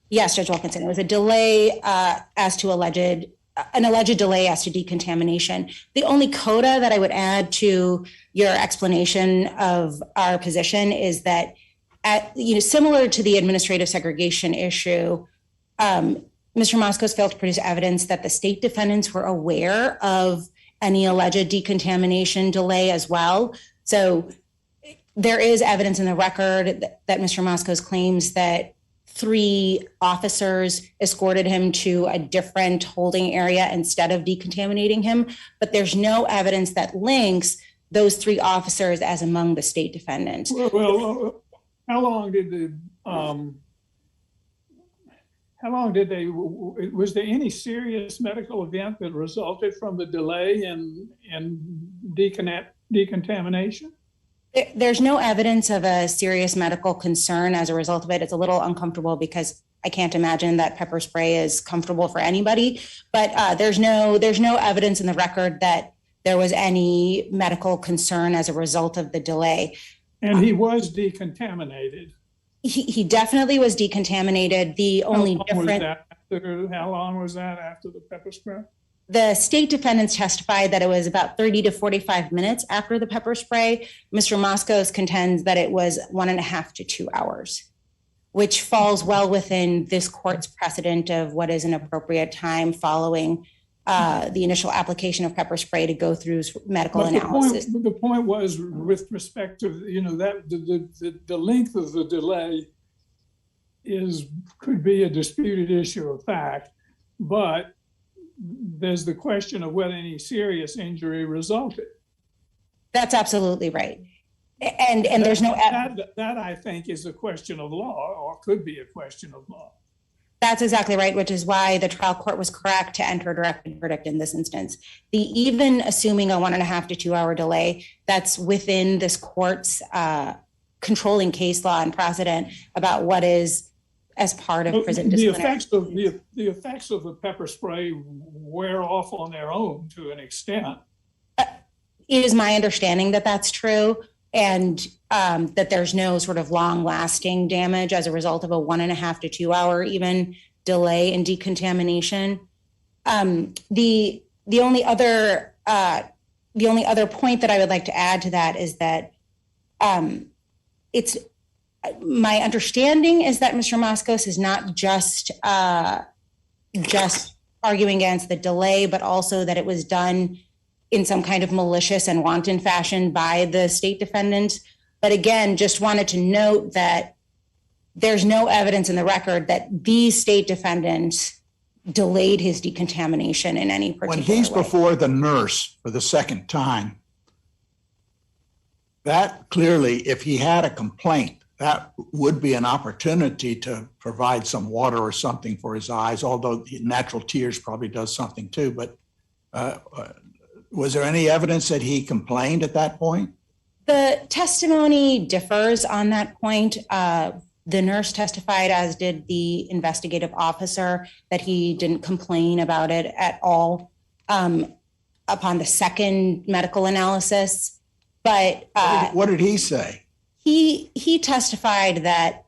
Yes, Judge Wilkinson, it was a delay as to an alleged delay as to decontamination. The only coda that I would add to your explanation of our position is that, similar to the administrative segregation issue, Mr. Moskos failed to produce evidence that the state defendants were aware of any alleged decontamination delay as well. So there is evidence in the record that Mr. Moskos claims that 3 officers escorted him to a different holding area instead of decontaminating him, but there's no evidence that links those 3 officers as among the state defendants. Well, how long did was there any serious medical event that resulted from the delay in decontamination? There's no evidence of a serious medical concern as a result of it. It's a little uncomfortable because I can't imagine that pepper spray is comfortable for anybody, but there's no evidence in the record that there was any medical concern as a result of the delay. And he was decontaminated. He definitely was decontaminated. The only difference. How long was that after the pepper spray? The state defendants testified that it was about 30 to 45 minutes after the pepper spray. Mr. Moskos contends that it was 1.5 to 2 hours, which falls well within this court's precedent of what is an appropriate time following the initial application of pepper spray to go through medical analysis. The point was, with respect to that the length of the delay could be a disputed issue of fact, but there's the question of whether any serious injury resulted. That's absolutely right. And there's no that I think is a question of law, or could be a question of law. That's exactly right, which is why the trial court was correct to enter a directed verdict in this instance. Even assuming a 1.5 to 2 hour delay, that's within this court's controlling case law and precedent about what is as part of prison disciplinary. The effects of the pepper spray wear off on their own to an extent. It is my understanding that that's true, and that there's no sort of long-lasting damage as a result of a 1.5 to 2 hour even delay in decontamination. The only other point that I would like to add to that is that it's my understanding is that Mr. Moskos is not just arguing against the delay, but also that it was done in some kind of malicious and wanton fashion by the state defendants. But again, just wanted to note that there's no evidence in the record that these state defendants delayed his decontamination in any particular way. When he's before the nurse for the second time, that clearly, if he had a complaint, that would be an opportunity to provide some water or something for his eyes, although natural tears probably does something too. But Was there any evidence that he complained at that point? The testimony differs on that point. The nurse testified, as did the investigative officer, that he didn't complain about it at all upon the second medical analysis. But what did he say? He testified that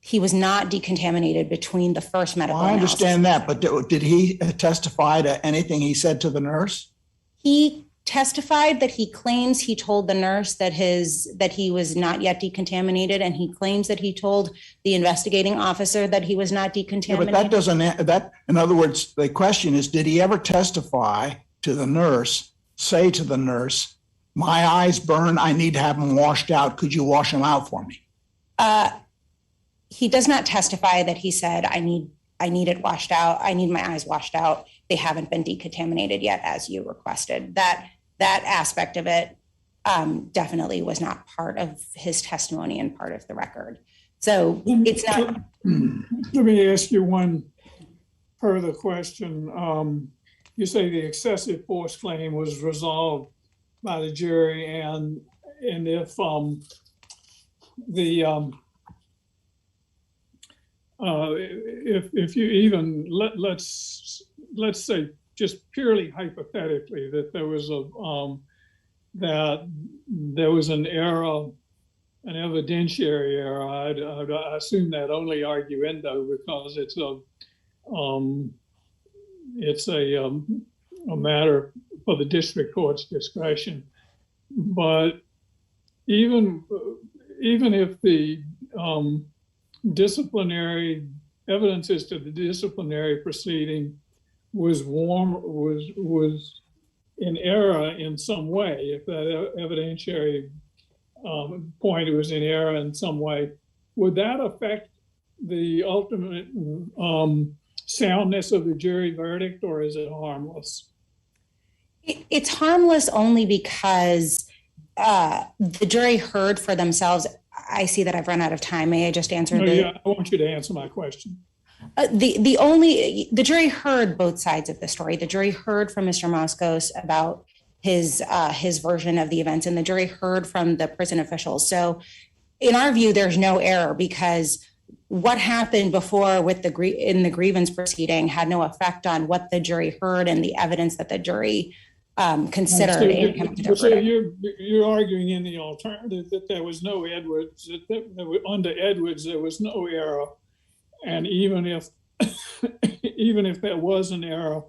he was not decontaminated between the first medical I analysis. understand that, but did he testify to anything he said to the nurse? He testified that he claims he told the nurse that he was not yet decontaminated, and he claims that he told the investigating officer that he was not decontaminated. Yeah, but that in other words, the question is, did he ever testify to the nurse, say to the nurse, my eyes burn, I need to have them washed out, could you wash them out for me? He does not testify that he said, I need it washed out, I need my eyes washed out, they haven't been decontaminated yet, as you requested. That aspect of it definitely was not part of his testimony and part of the record. So it's not. Let me ask you one further question. You say the excessive force claim was resolved by the jury, and if if you even let's say, just purely hypothetically, that there was an error, an evidentiary error, I assume that only arguendo, because it's a matter for the district court's discretion. But even if the disciplinary evidence as to the disciplinary proceeding was in error in some way, if that evidentiary point was in error in some way, would that affect the ultimate soundness of the jury verdict, or is it harmless? It's harmless only because the jury heard for themselves. I see that I've run out of time. May I just answer? I want you to answer my question. The jury heard both sides of the story. The jury heard from Mr. Moskos about his version of the events, and the jury heard from the prison officials. So in our view, there's no error, because what happened before in the grievance proceeding had no effect on what the jury heard and the evidence that the jury considered. So you're arguing in the alternative that there was no Edwards, that under Edwards there was no error, and even if there was an error,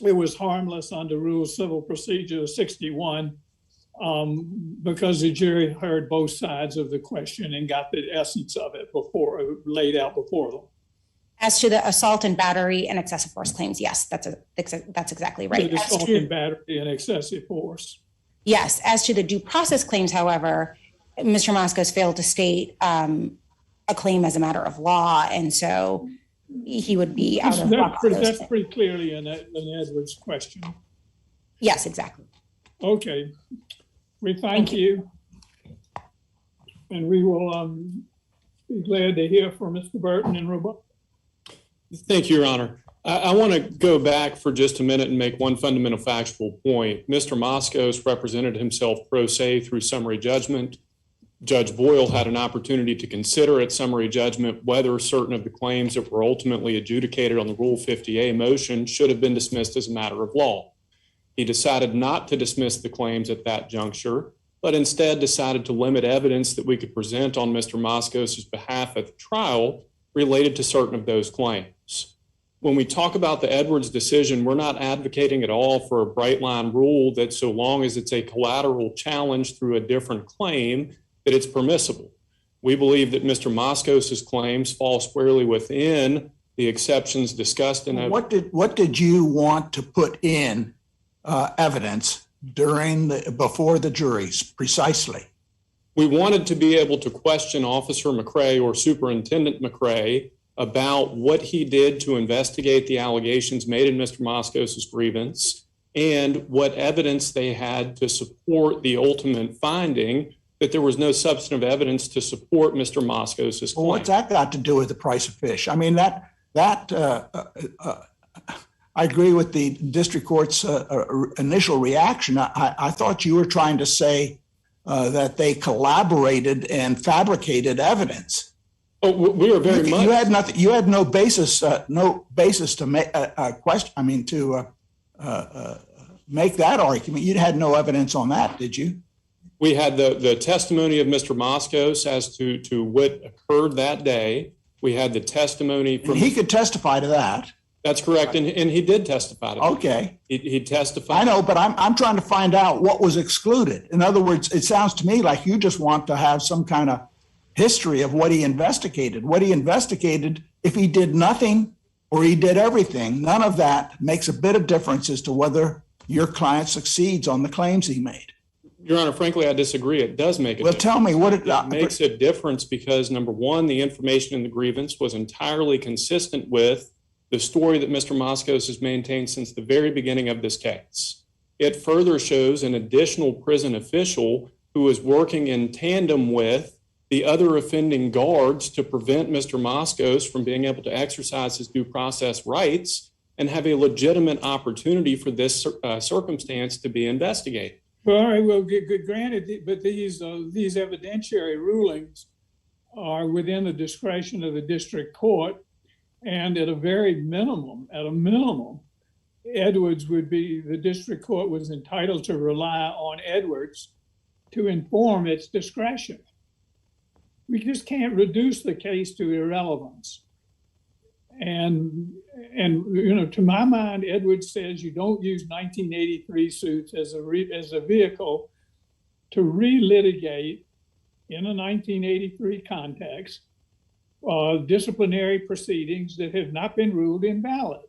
it was harmless under Rule Civil Procedure 61, because the jury heard both sides of the question and got the essence of it laid out before them. As to the assault and battery and excessive force claims, yes, that's exactly right. The assault and battery and excessive force. Yes. As to the due process claims, however, Mr. Moskos failed to state a claim as a matter of law, and so he would be out of luck. That's pretty clearly an Edwards question. Yes, exactly. Okay. We thank you. And we will be glad to hear from Mr. Burton and Roboto. Thank you, Your Honor. I want to go back for just a minute and make one fundamental factual point. Mr. Moskos represented himself pro se through summary judgment. Judge Boyle had an opportunity to consider at summary judgment whether certain of the claims that were ultimately adjudicated on the Rule 50A motion should have been dismissed as a matter of law. He decided not to dismiss the claims at that juncture, but instead decided to limit evidence that we could present on Mr. Moskos' behalf at the trial related to certain of those claims. When we talk about the Edwards decision, we're not advocating at all for a bright line rule that so long as it's a collateral challenge through a different claim, that it's permissible. We believe that Mr. Moskos' claims fall squarely within the exceptions discussed in What did you want to put in evidence before the juries precisely? We wanted to be able to question Officer McRae or Superintendent McRae about what he did to investigate the allegations made in Mr. Moskos' grievance and what evidence they had to support the ultimate finding that there was no substantive evidence to support Mr. Moskos' claim. Well, what's that got to do with the price of fish? I mean, I agree with the district court's initial reaction. I thought you were trying to say that they collaborated and fabricated evidence. Oh, we are very much. You had nothing. You had no basis. No basis to make a question. I mean, to make that argument. You had no evidence on that, did you? We had the testimony of Mr. Moskos as to what occurred that day. We had the testimony from. And he could testify to that. That's correct, and he did testify to that. Okay. He testified. I know, but I'm trying to find out what was excluded. In other words, it sounds to me like you just want to have some kind of history of what he investigated. What he investigated, if he did nothing or he did everything, none of that makes a bit of difference as to whether your client succeeds on the claims he made. Your Honor, frankly, I disagree. It does make a Well, difference. tell me what It makes a difference because, number one, the information in the grievance was entirely consistent with the story that Mr. Moskos has maintained since the very beginning of this case. It further shows an additional prison official who is working in tandem with the other offending guards to prevent Mr. Moskos from being able to exercise his due process rights and have a legitimate opportunity for this circumstance to be investigated. Well, all right, well, granted, but these evidentiary rulings are within the discretion of the district court, and at a minimum, Edwards the district court was entitled to rely on Edwards to inform its discretion. We just can't reduce the case to irrelevance. And to my mind, Edwards says you don't use 1983 suits as a vehicle to relitigate in a 1983 context disciplinary proceedings that have not been ruled invalid.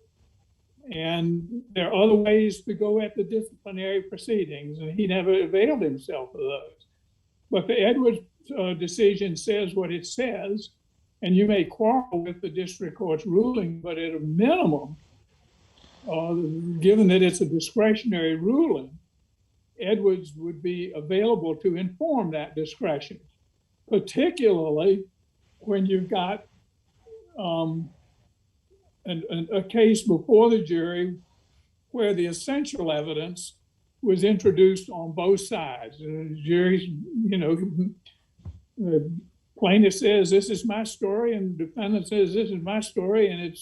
And there are other ways to go at the disciplinary proceedings, and he never availed himself of those. But the Edwards decision says what it says, and you may quarrel with the district court's ruling, but at a minimum, given that it's a discretionary ruling, Edwards would be available to inform that discretion, particularly when you've got a case before the jury where the essential evidence was introduced on both sides. The jury's, the plaintiff says, this is my story, and the defendant says, this is my story, and it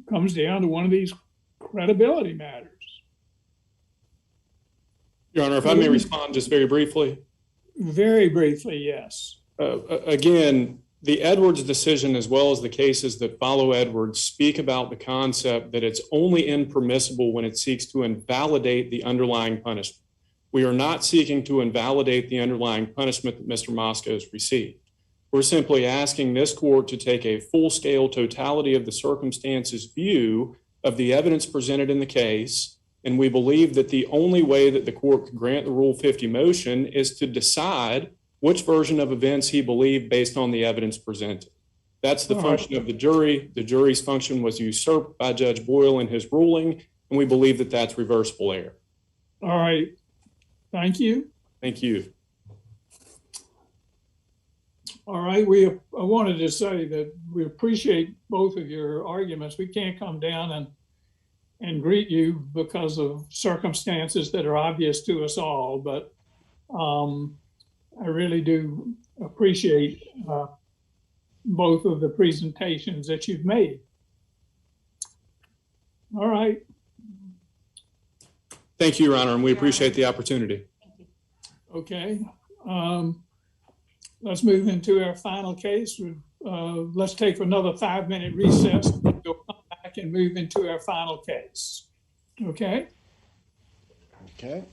comes down to one of these credibility matters. Your Honor, if I may respond just very briefly. Very briefly, yes. Again, the Edwards decision, as well as the cases that follow Edwards, speak about the concept that it's only impermissible when it seeks to invalidate the underlying punishment. We are not seeking to invalidate the underlying punishment that Mr. Moskos received. We're simply asking this court to take a full-scale totality of the circumstances view of the evidence presented in the case, and we believe that the only way that the court can grant the Rule 50 motion is to decide which version of events he believed based on the evidence presented. That's the function of the jury. The jury's function was usurped by Judge Boyle in his ruling, and we believe that that's reversible error. All right. Thank you. Thank you. All right. I wanted to say that we appreciate both of your arguments. We can't come down and greet you because of circumstances that are obvious to us all, but I really do appreciate both of the presentations that you've made. All right. Thank you, Your Honor, and we appreciate the opportunity. Okay. Let's move into our final case. Let's take another 5-minute recess. We'll come back and move into our final case. Okay? Okay.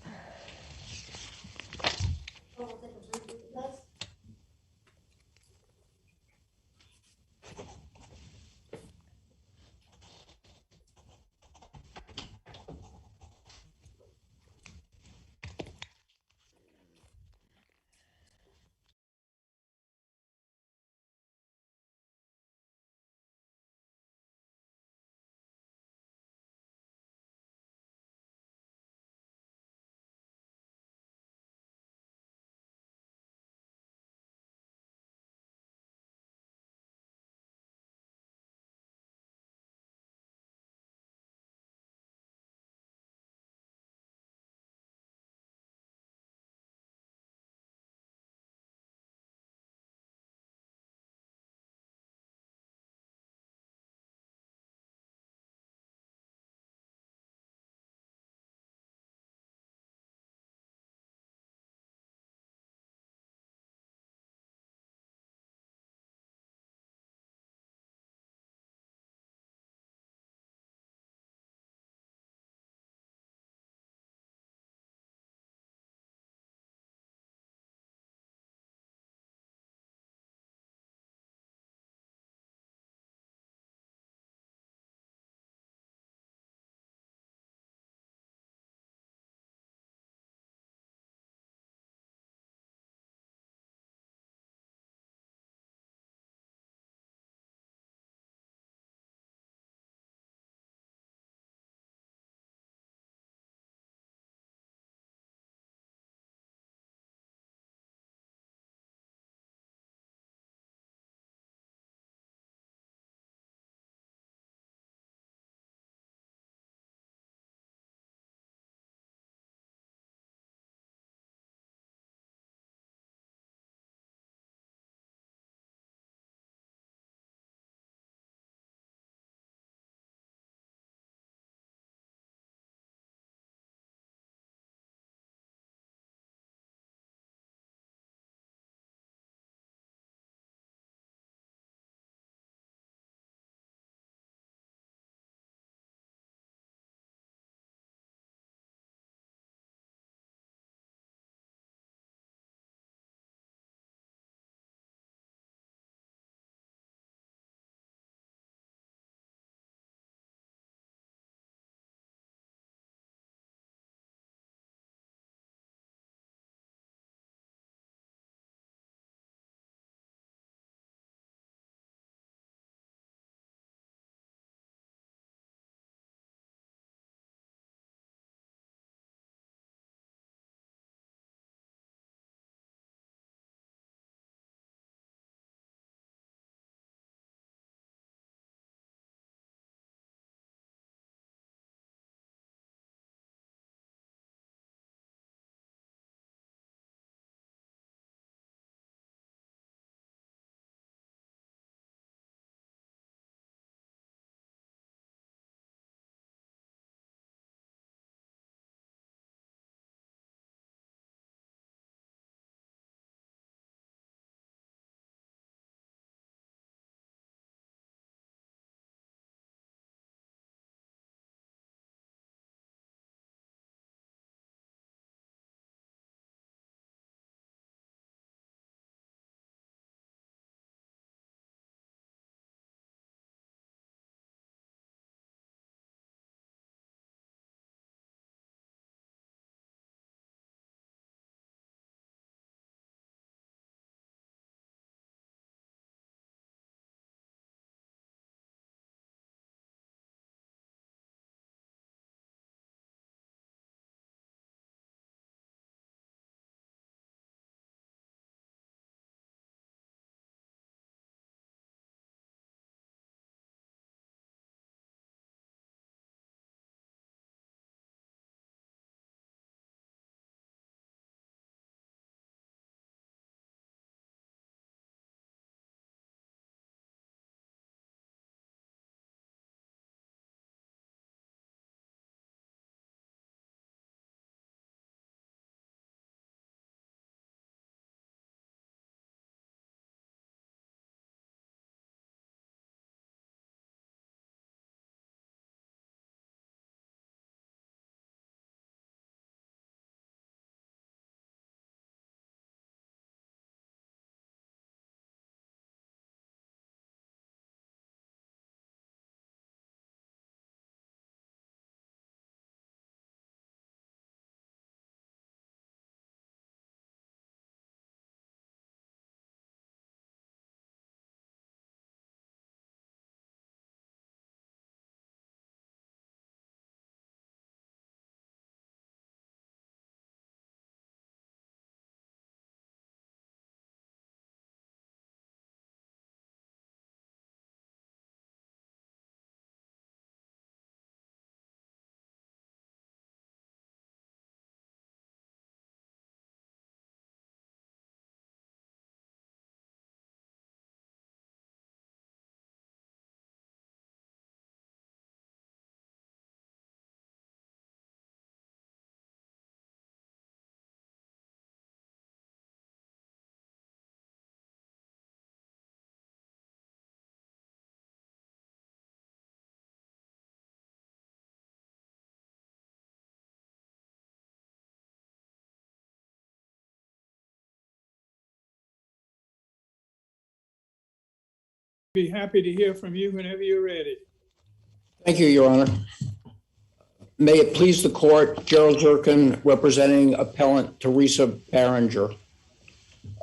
be happy to hear from you whenever you're ready. Thank you, Your Honor. May it please the court, Gerald Durkin, representing appellant Teresa Barringer.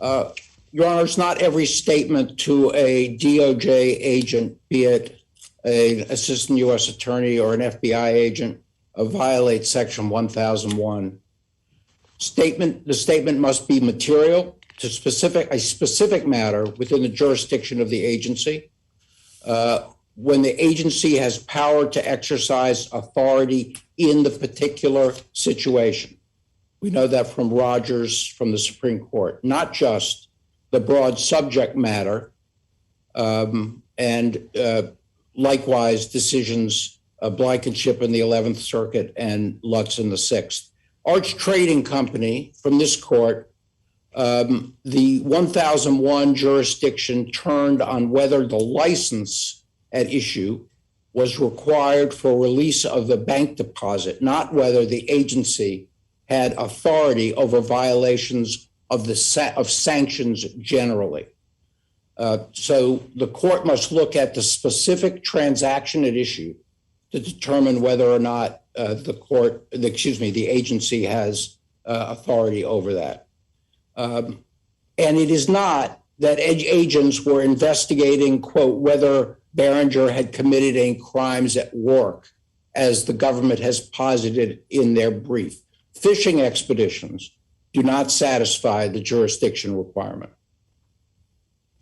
Your Honor, it's not every statement to a DOJ agent, be it an assistant U.S. attorney or an FBI agent, violates Section 1001. The statement must be material to a specific matter within the jurisdiction of the agency. When the agency has power to exercise authority in the particular situation. We know that from Rogers, from the Supreme Court, not just the broad subject matter, and likewise decisions of Blankenship in the 11th Circuit and Lutz in the 6th. Arch Trading Company from this court, the 1001 jurisdiction turned on whether the license at issue was required for release of the bank deposit, not whether the agency had authority over violations of sanctions generally. So the court must look at the specific transaction at issue to determine whether or not the agency has authority over that. And it is not that agents were investigating, quote, whether Barringer had committed any crimes at work, as the government has posited in their brief. Fishing expeditions do not satisfy the jurisdiction requirement.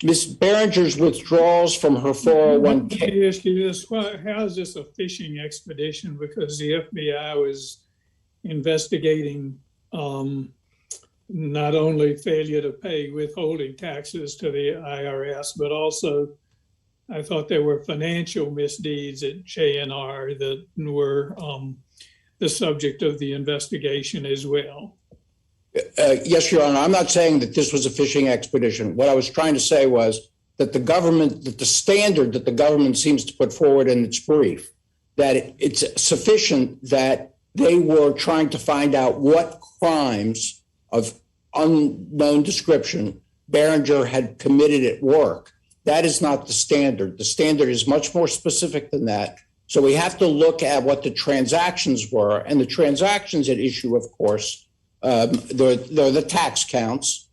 Ms. Barringer's withdrawals from her 401k. Let me ask you this, how is this a fishing expedition? Because the FBI was investigating not only failure to pay withholding taxes to the IRS, but also I thought there were financial misdeeds at JNR that were the subject of the investigation as well. Yes, Your Honor. I'm not saying that this was a fishing expedition. What I was trying to say was that the standard that the government seems to put forward in its brief, that it's sufficient that they were trying to find out what crimes of unknown description Barringer had committed at work. That is not the standard. The standard is much more specific than that. So we have to look at what the transactions were, and the transactions at issue, of course, they're the tax counts,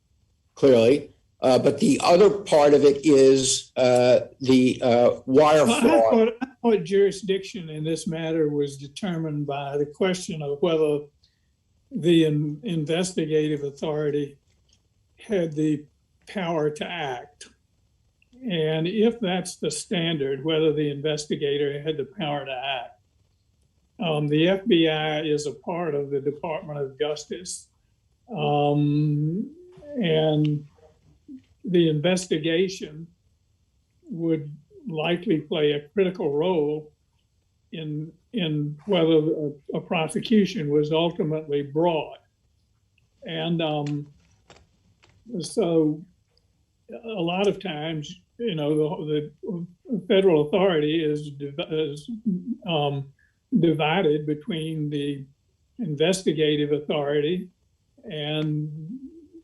clearly, but the other part of it is the wire fraud. I thought jurisdiction in this matter was determined by the question of whether the investigative authority had the power to act. And if that's the standard, whether the investigator had the power to act, the FBI is a part of the Department of Justice. And the investigation would likely play a critical role in whether a prosecution was ultimately brought. And so a lot of times, the federal authority is divided between the investigative authority and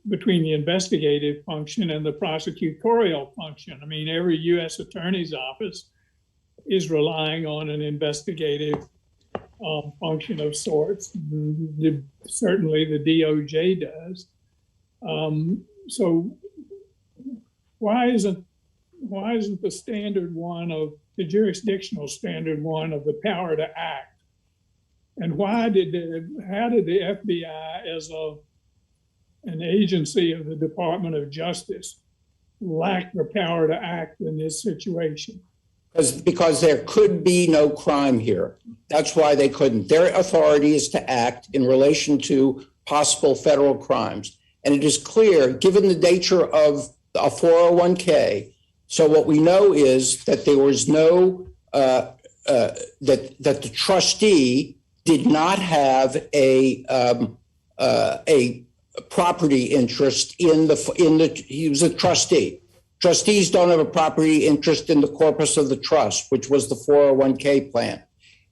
between the investigative function and the prosecutorial function. I mean, every U.S. attorney's office is relying on an investigative function of sorts. Certainly the DOJ does. So why isn't the standard one of the jurisdictional standard one of the power to act? And how did the FBI as an agency of the Department of Justice lack the power to act in this situation? Because there could be no crime here. That's why they couldn't. Their authority is to act in relation to possible federal crimes. And it is clear, given the nature of a 401k, so what we know is that there was no, that the trustee did not have a property interest he was a trustee. Trustees don't have a property interest in the corpus of the trust, which was the 401k plan.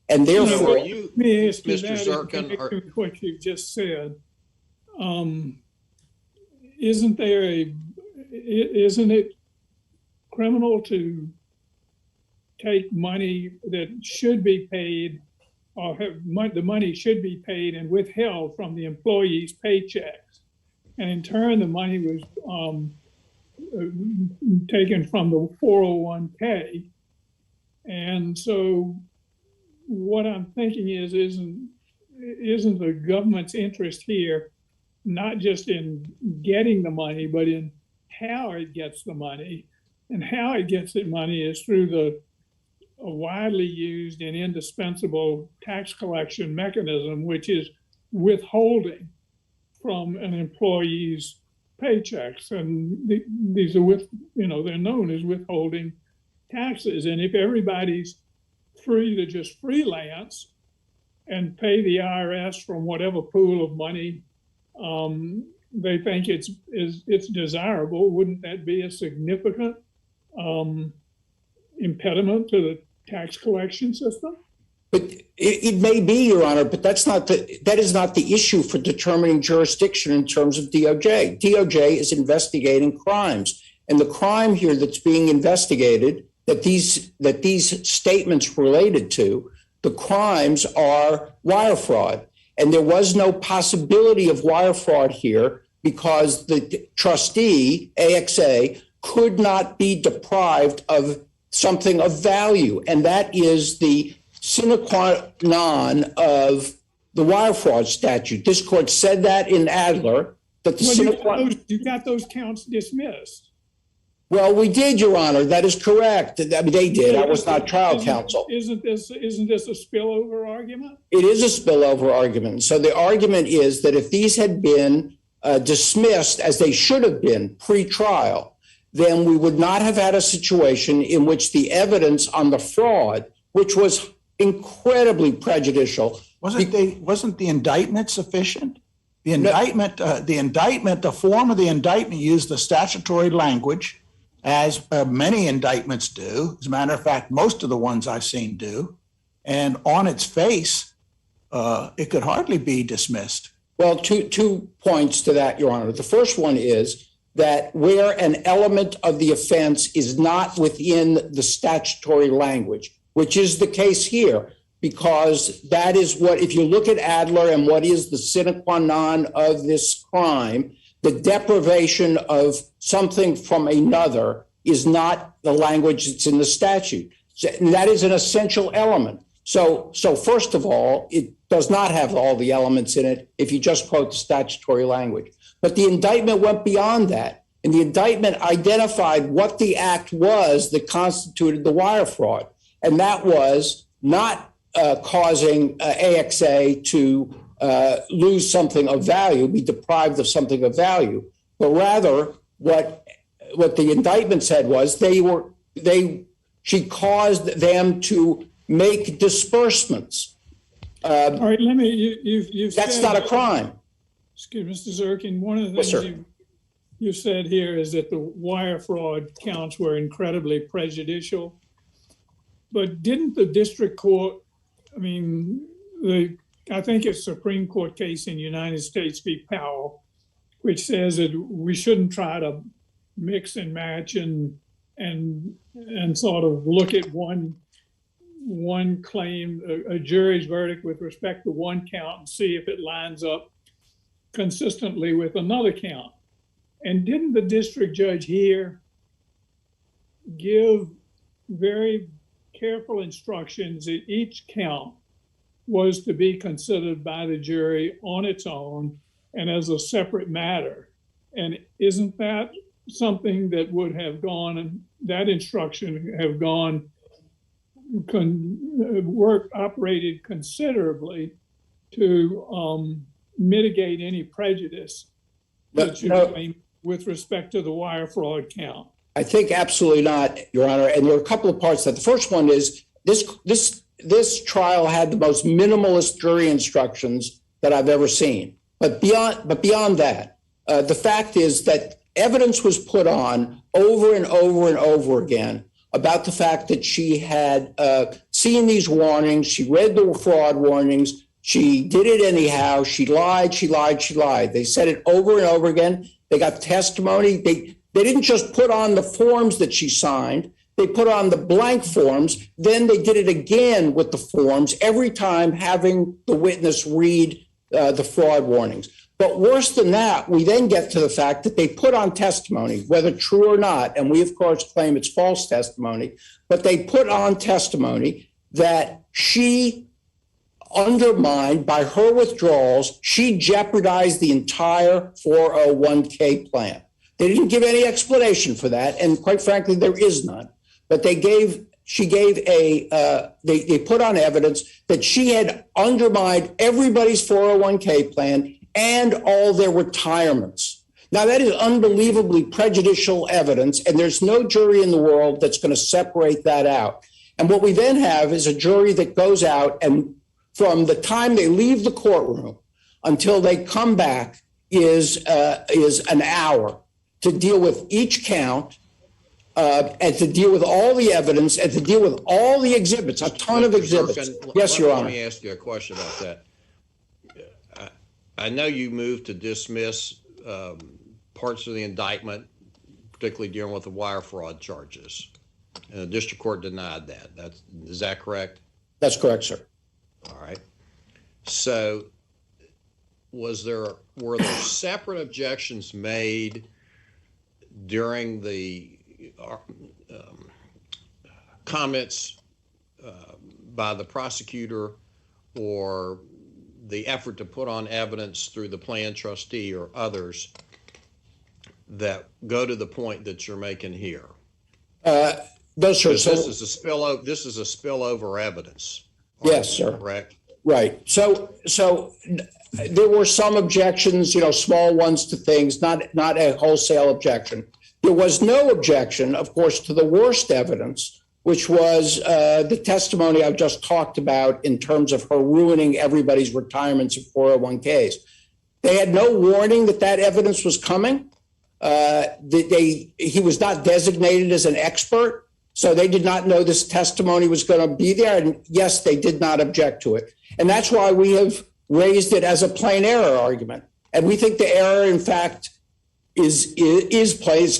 And therefore, let me ask you Mr. Zirkin, what you just said. Isn't it criminal to take money that should be paid or the money should be paid and withheld from the employees' paychecks. And in turn, the money was taken from the 401k. And so what I'm thinking is, isn't the government's interest here not just in getting the money, but in how it gets the money? And how it gets the money is through the widely used and indispensable tax collection mechanism, which is withholding from an employee's paychecks. And these are they're known as withholding taxes. And if everybody's free to just freelance and pay the IRS from whatever pool of money they think it's desirable, wouldn't that be a significant impediment to the tax collection system? But it may be, Your Honor, but that is not the issue for determining jurisdiction in terms of DOJ. DOJ is investigating crimes, and the crime here that's being investigated, that these statements related to, the crimes are wire fraud. And there was no possibility of wire fraud here because the trustee, AXA, could not be deprived of something of value. And that is the sine qua non of the wire fraud statute. This court said that in Adler. That you got those counts dismissed. Well, we did, Your Honor. That is correct. I mean, they did. I was not trial counsel. Isn't this a spillover argument? It is a spillover argument. So the argument is that if these had been dismissed as they should have been pre-trial, then we would not have had a situation in which the evidence on the fraud, which was incredibly prejudicial. Wasn't the indictment sufficient? The indictment, the form of the indictment used the statutory language, as many indictments do. As a matter of fact, most of the ones I've seen do. And on its face, it could hardly be dismissed. Well, two points to that, Your Honor. The first one is that where an element of the offense is not within the statutory language, which is the case here, because that is what, if you look at Adler and what is the sine qua non of this crime, the deprivation of something from another is not the language that's in the statute. And that is an essential element. So first of all, it does not have all the elements in it if you just quote the statutory language. But the indictment went beyond that. And the indictment identified what the act was that constituted the wire fraud. And that was not causing AXA to lose something of value, be deprived of something of value, but rather what the indictment said was she caused them to make disbursements. All right, let me. That's not a crime. Excuse me, Mr. Zirkin. One of the things you said here is that the wire fraud counts were incredibly prejudicial. But didn't the district court, I think it's a Supreme Court case in United States v. Powell, which says that we shouldn't try to mix and match and sort of look at one claim, a jury's verdict with respect to one count and see if it lines up consistently with another count. And didn't the district judge here give very careful instructions that each count was to be considered by the jury on its own and as a separate matter? And isn't that something that would have gone, that instruction have gone, operated considerably to mitigate any prejudice that you claim with respect to the wire fraud count? I think absolutely not, Your Honor. And there are a couple of parts to that. The first one is this trial had the most minimalist jury instructions that I've ever seen. But beyond that, the fact is that evidence was put on over and over and over again about the fact that she had seen these warnings. She read the fraud warnings. She did it anyhow. She lied. They said it over and over again. They got testimony. They didn't just put on the forms that she signed. They put on the blank forms. Then they did it again with the forms, every time having the witness read the fraud warnings. But worse than that, we then get to the fact that they put on testimony, whether true or not, and we, of course, claim it's false testimony, but they put on testimony that she undermined, by her withdrawals, she jeopardized the entire 401k plan. They didn't give any explanation for that, and quite frankly, there is none. But they put on evidence that she had undermined everybody's 401k plan and all their retirements. Now, that is unbelievably prejudicial evidence, and there's no jury in the world that's going to separate that out. And what we then have is a jury that goes out, and from the time they leave the courtroom until they come back is an hour to deal with each count, and to deal with all the evidence, and to deal with all the exhibits, a ton of exhibits. Yes, Your Honor. Let me ask you a question about that. I know you moved to dismiss parts of the indictment, particularly dealing with the wire fraud charges, and the district court denied that. Is that correct? That's correct, sir. All right. So were there separate objections made during the comments by the prosecutor, or the effort to put on evidence through the plan trustee or others that go to the point that you're making here? No, sir. This is a spillover evidence. Yes, sir. Correct. Right. So there were some objections, small ones to things, not a wholesale objection. There was no objection, of course, to the worst evidence, which was the testimony I've just talked about in terms of her ruining everybody's retirements of 401ks. They had no warning that evidence was coming. He was not designated as an expert, so they did not know this testimony was going to be there. And yes, they did not object to it. And that's why we have raised it as a plain error argument. And we think the error, in fact, is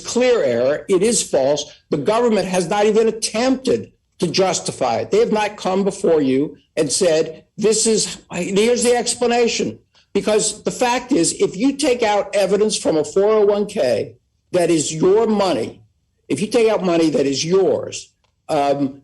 clear error. It is false. The government has not even attempted to justify it. They have not come before you and said, here's the explanation. Because the fact is, if you take out evidence from a 401k that is your money, if you take out money that is yours, doesn't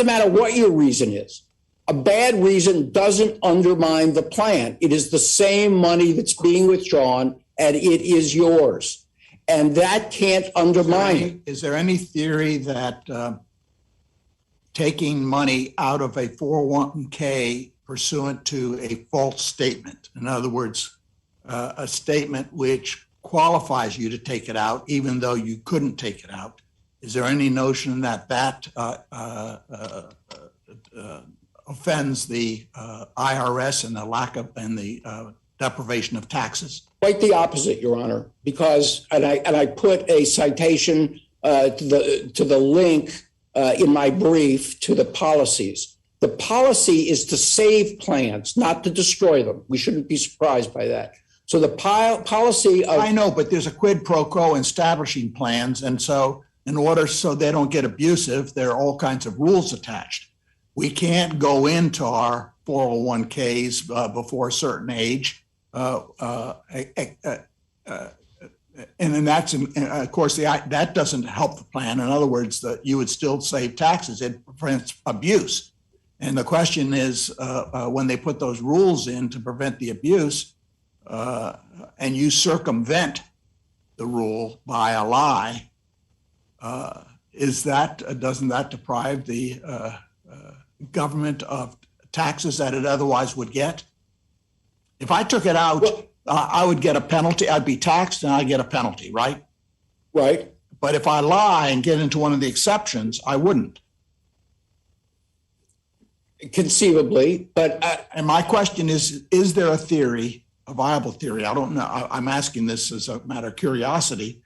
matter what your reason is. A bad reason doesn't undermine the plan. It is the same money that's being withdrawn, and it is yours. And that can't undermine it. Is there any theory that taking money out of a 401k pursuant to a false statement, in other words, a statement which qualifies you to take it out, even though you couldn't take it out, is there any notion that offends the IRS and the deprivation of taxes? Quite the opposite, Your Honor, because I put a citation to the link in my brief to the policies. The policy is to save plans, not to destroy them. We shouldn't be surprised by that. So the policy of— I know, but there's a quid pro quo in establishing plans, and so in order so they don't get abusive, there are all kinds of rules attached. We can't go into our 401ks before a certain age. And then that's, of course, that doesn't help the plan. In other words, that you would still save taxes. It prevents abuse. And the question is, when they put those rules in to prevent the abuse, and you circumvent the rule by a lie, doesn't that deprive the government of taxes that it otherwise would get? If I took it out, I would get a penalty. I'd be taxed and I'd get a penalty, right? Right. But if I lie and get into one of the exceptions, I wouldn't. Conceivably, but— and my question is there a theory, a viable theory? I don't know. I'm asking this as a matter of curiosity.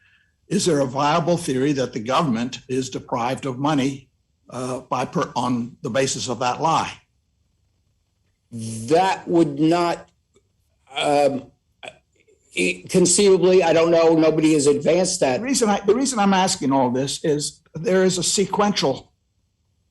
Is there a viable theory that the government is deprived of money on the basis of that lie? That would not— Conceivably, I don't know. Nobody has advanced that. The reason I'm asking all this is there is a sequential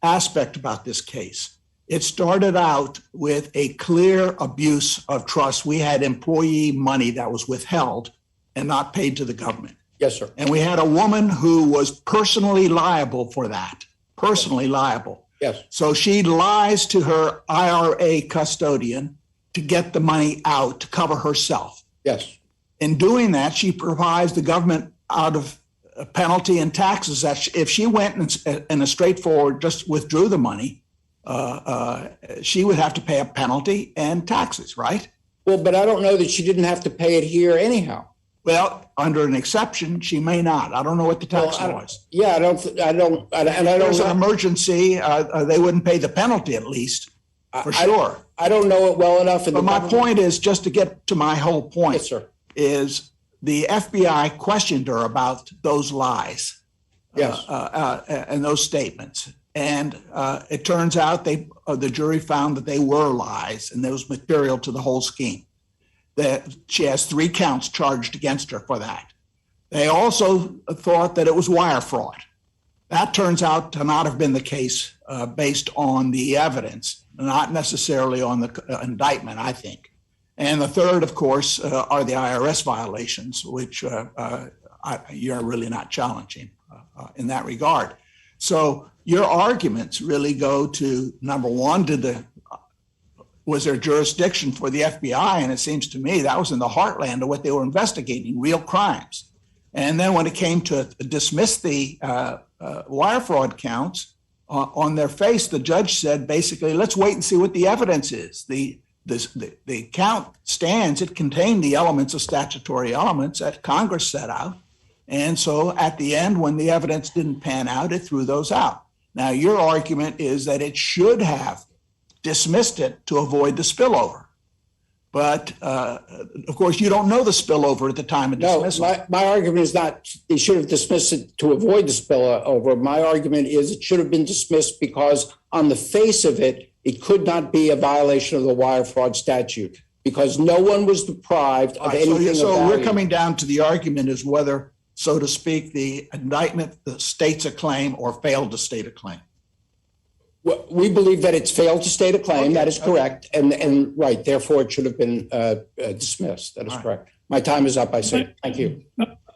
aspect about this case. It started out with a clear abuse of trust. We had employee money that was withheld and not paid to the government. Yes, sir. And we had a woman who was personally liable for that, personally liable. Yes. So she lies to her IRA custodian to get the money out to cover herself. Yes. In doing that, she provides the government out of penalty and taxes that if she went in a straightforward, just withdrew the money, she would have to pay a penalty and taxes, right? Well, but I don't know that she didn't have to pay it here anyhow. Well, under an exception, she may not. I don't know what the tax law is. Yeah, I don't. There's an emergency. They wouldn't pay the penalty at least, for sure. I don't know it well enough. But my point is, just to get to my whole point, yes, sir, is the FBI questioned her about those lies, yes, and those statements, and it turns out the jury found that they were lies, and there was material to the whole scheme. That she has 3 counts charged against her for that. They also thought that it was wire fraud. That turns out to not have been the case based on the evidence, not necessarily on the indictment, I think. And the third, of course, are the IRS violations, which you're really not challenging in that regard. So your arguments really go to, number one, was there jurisdiction for the FBI? And it seems to me that was in the heartland of what they were investigating, real crimes. And then when it came to dismiss the wire fraud counts, on their face, the judge said, basically, let's wait and see what the evidence is. The count stands. It contained the elements of statutory elements that Congress set out. And so at the end, when the evidence didn't pan out, it threw those out. Now, your argument is that it should have dismissed it to avoid the spillover. But of course, you don't know the spillover at the time of dismissal. No, my argument is not they should have dismissed it to avoid the spillover. My argument is it should have been dismissed because on the face of it, it could not be a violation of the wire fraud statute because no one was deprived of anything. So we're coming down to the argument is whether, so to speak, the indictment states a claim or failed to state a claim. Well, we believe that it's failed to state a claim. Okay. That is correct. And right, therefore, it should have been dismissed. That is correct. My time is up, I say. Thank you.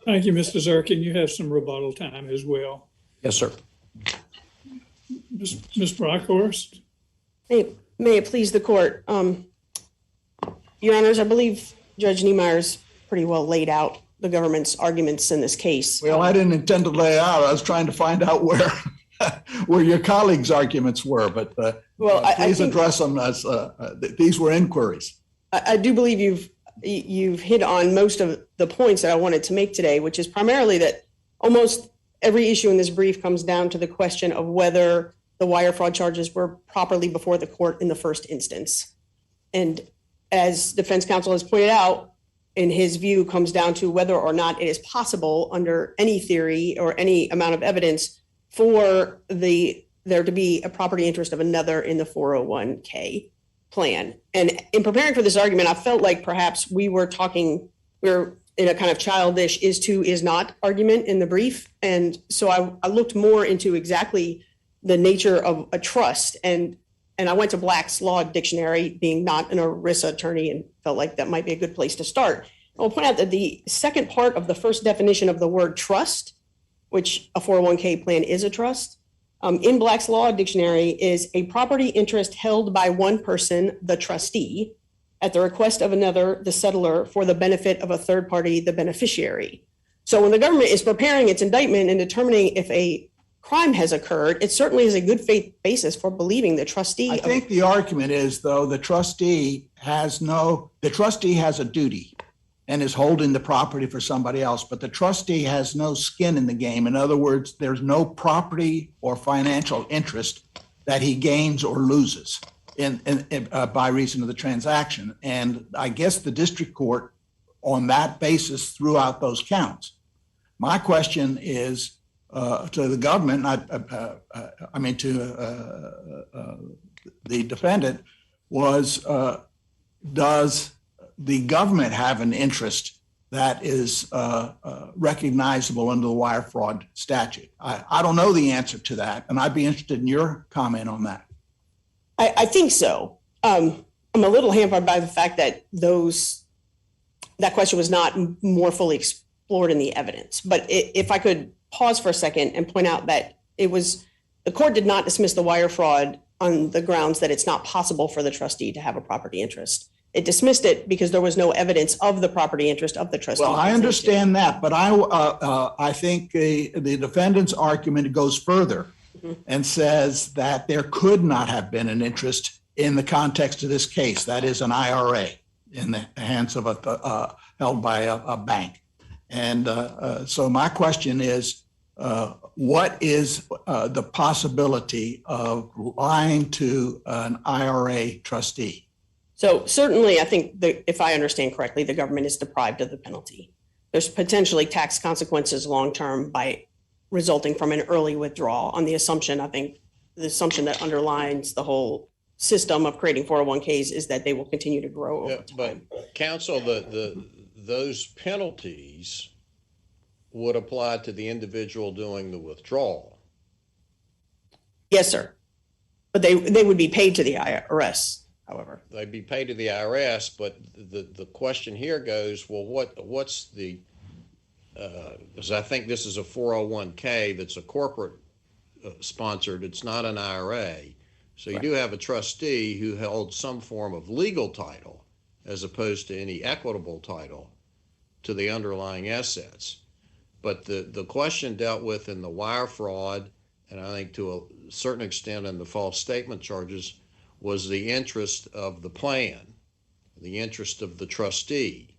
Thank you, Mr. Zirkin. You have some rebuttal time as well. Yes, sir. Ms. Brockhorst. May it please the court. Your Honors, I believe Judge Niemeyer's pretty well laid out the government's arguments in this case. Well, I didn't intend to lay out. I was trying to find out where your colleagues' arguments were, but please address them as these were inquiries. I do believe you've hit on most of the points that I wanted to make today, which is primarily that almost every issue in this brief comes down to the question of whether the wire fraud charges were properly before the court in the first instance. And as defense counsel has pointed out, in his view, comes down to whether or not it is possible under any theory or any amount of evidence for there to be a property interest of another in the 401k plan. And in preparing for this argument, I felt like perhaps we're in a kind of childish is to is not argument in the brief. And so I looked more into exactly the nature of a trust. And I went to Black's Law Dictionary, being not an ERISA attorney, and felt like that might be a good place to start. I'll point out that the second part of the first definition of the word trust, which a 401k plan is a trust, in Black's Law Dictionary is a property interest held by one person, the trustee, at the request of another, the settlor, for the benefit of a third party, the beneficiary. So when the government is preparing its indictment and determining if a crime has occurred, it certainly is a good faith basis for believing the trustee. I think the argument is, though, the trustee has a duty and is holding the property for somebody else, but the trustee has no skin in the game. In other words, there's no property or financial interest that he gains or loses by reason of the transaction. And I guess the district court on that basis threw out those counts. My question is to the government, the defendant, was does the government have an interest that is recognizable under the wire fraud statute? I don't know the answer to that, and I'd be interested in your comment on that. I think so. I'm a little hampered by the fact that that question was not more fully explored in the evidence. But if I could pause for a second and point out that the court did not dismiss the wire fraud on the grounds that it's not possible for the trustee to have a property interest. It dismissed it because there was no evidence of the property interest of the trustee. Well, I understand that, but I think the defendant's argument goes further and says that there could not have been an interest in the context of this case. That is an IRA in the hands of held by a bank. And so my question is, what is the possibility of lying to an IRA trustee? So certainly, I think if I understand correctly, the government is deprived of the penalty. There's potentially tax consequences long-term by resulting from an early withdrawal on the assumption, I think the assumption that underlines the whole system of creating 401ks is that they will continue to grow over time. But counsel, those penalties would apply to the individual doing the withdrawal. Yes, sir. But they would be paid to the IRS, however. They'd be paid to the IRS, but the question here goes, well, what's the, because I think this is a 401k that's a corporate sponsored, it's not an IRA. So you do have a trustee who held some form of legal title as opposed to any equitable title to the underlying assets. But the question dealt with in the wire fraud, and I think to a certain extent in the false statement charges, was the interest of the plan, the interest of the trustee.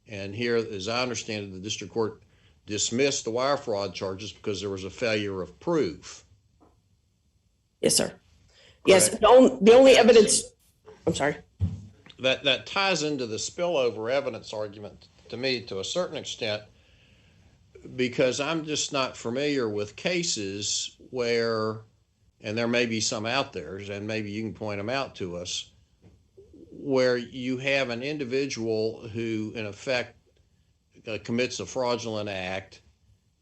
And here, as I understand it, the district court dismissed the wire fraud charges because there was a failure of proof. Yes, sir. Yes, the only evidence, I'm sorry. That ties into the spillover evidence argument to me to a certain extent, because I'm just not familiar with cases where, and there may be some out there, and maybe you can point them out to us, where you have an individual who, in effect, commits a fraudulent act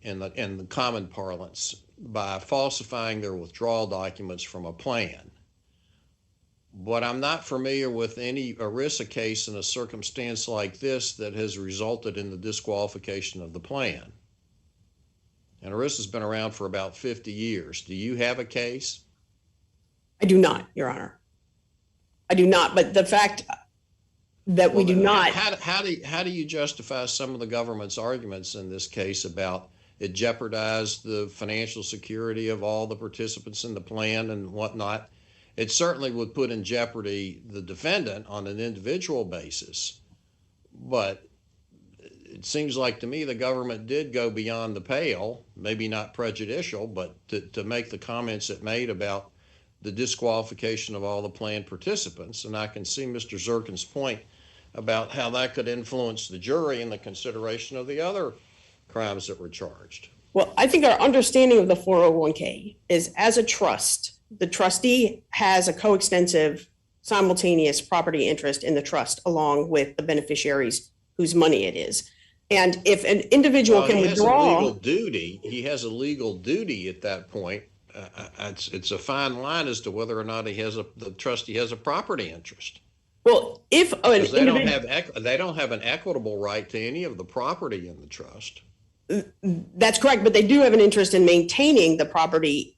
in the common parlance by falsifying their withdrawal documents from a plan. But I'm not familiar with any ERISA case in a circumstance like this that has resulted in the disqualification of the plan. And ERISA's been around for about 50 years. Do you have a case? I do not, Your Honor. I do not, but the fact that we do not. How do you justify some of the government's arguments in this case about it jeopardized the financial security of all the participants in the plan and whatnot? It certainly would put in jeopardy the defendant on an individual basis, but it seems like to me the government did go beyond the pale, maybe not prejudicial, but to make the comments it made about the disqualification of all the plan participants. And I can see Mr. Zirkin's point about how that could influence the jury in the consideration of the other crimes that were charged. Well, I think our understanding of the 401k is, as a trust, the trustee has a coextensive, simultaneous property interest in the trust along with the beneficiaries whose money it is. And if an individual can withdraw, he has a legal duty at that point. It's a fine line as to whether or not the trustee has a property interest. Well, if they don't have an equitable right to any of the property in the trust. That's correct, but they do have an interest in maintaining the property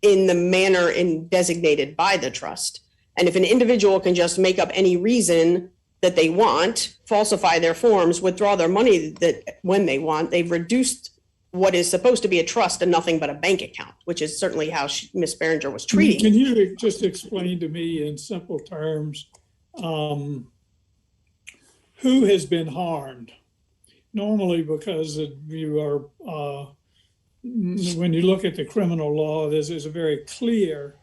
in the manner designated by the trust. And if an individual can just make up any reason that they want, falsify their forms, withdraw their money when they want, they've reduced what is supposed to be a trust to nothing but a bank account, which is certainly how Ms. Berenger was treating. Can you just explain to me in simple terms who has been harmed? Normally, because you are, when you look at the criminal law, there's a very clear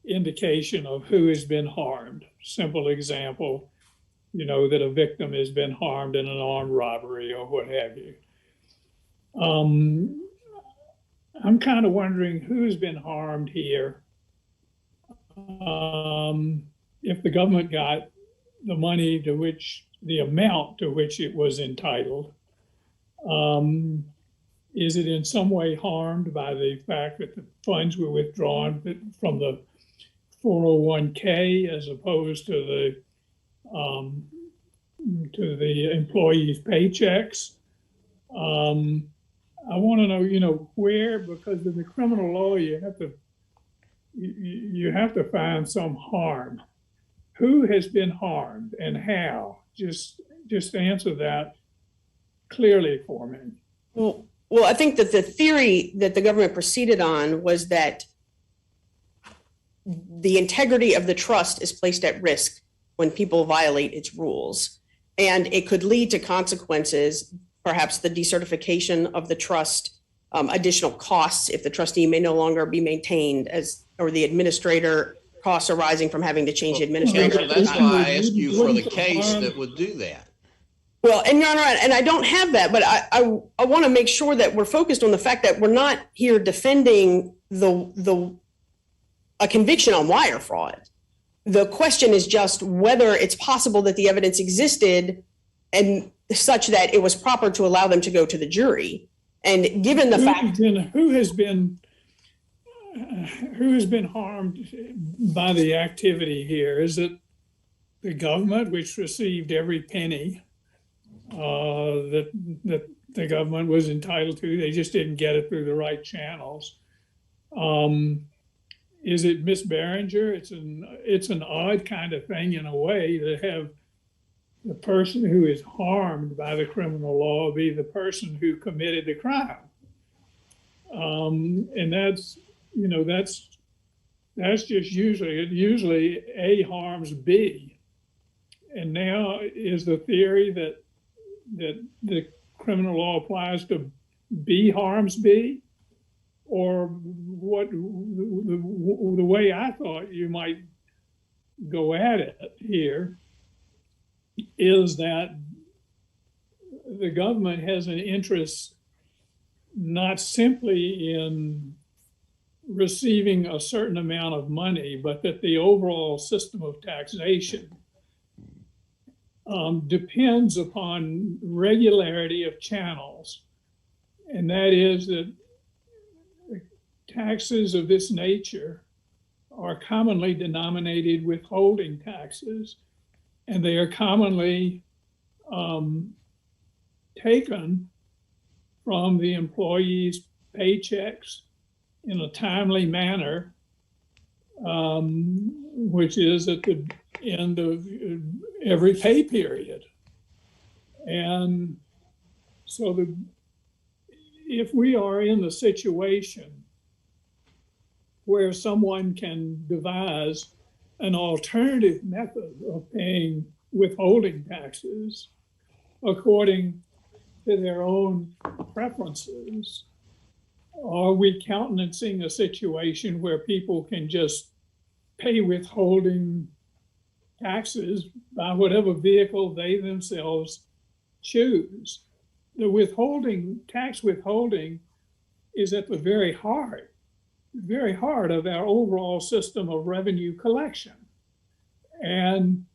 indication of who has been harmed. Simple example, that a victim has been harmed in an armed robbery or what have you. I'm kind of wondering who's been harmed here. If the government got the money to which the amount to which it was entitled. Is it in some way harmed by the fact that the funds were withdrawn from the 401k as opposed to the employees' paychecks? I want to know, where, because in the criminal law you have to find some harm. Who has been harmed and how? Just answer that clearly for me. Well, I think that the theory that the government proceeded on was that the integrity of the trust is placed at risk when people violate its rules. And it could lead to consequences, perhaps the decertification of the trust, additional costs if the trustee may no longer be maintained or the administrator costs arising from having to change the administrator. So that's why I asked you for the case that would do that. Well, and Your Honor, and I don't have that, but I want to make sure that we're focused on the fact that we're not here defending a conviction on wire fraud. The question is just whether it's possible that the evidence existed and such that it was proper to allow them to go to the jury. And given the fact who has been harmed by the activity here? Is it the government, which received every penny that the government was entitled to? They just didn't get it through the right channels. Is it Miss Behringer? It's an odd kind of thing in a way to have the person who is harmed by the criminal law be the person who committed the crime. And that's just usually A harms B. And now is the theory that the criminal law applies to B harms B? Or what? The way I thought you might go at it here is that the government has an interest not simply in receiving a certain amount of money, but that the overall system of taxation depends upon regularity of channels. And that is that taxes of this nature are commonly denominated withholding taxes, and they are commonly taken from the employees' paychecks in a timely manner, which is at the end of every pay period. And so if we are in the situation where someone can devise an alternative method of paying withholding taxes according to their own preferences, are we countenancing a situation where people can just pay withholding taxes by whatever vehicle they themselves choose? The tax withholding is at the very heart of our overall system of revenue collection. And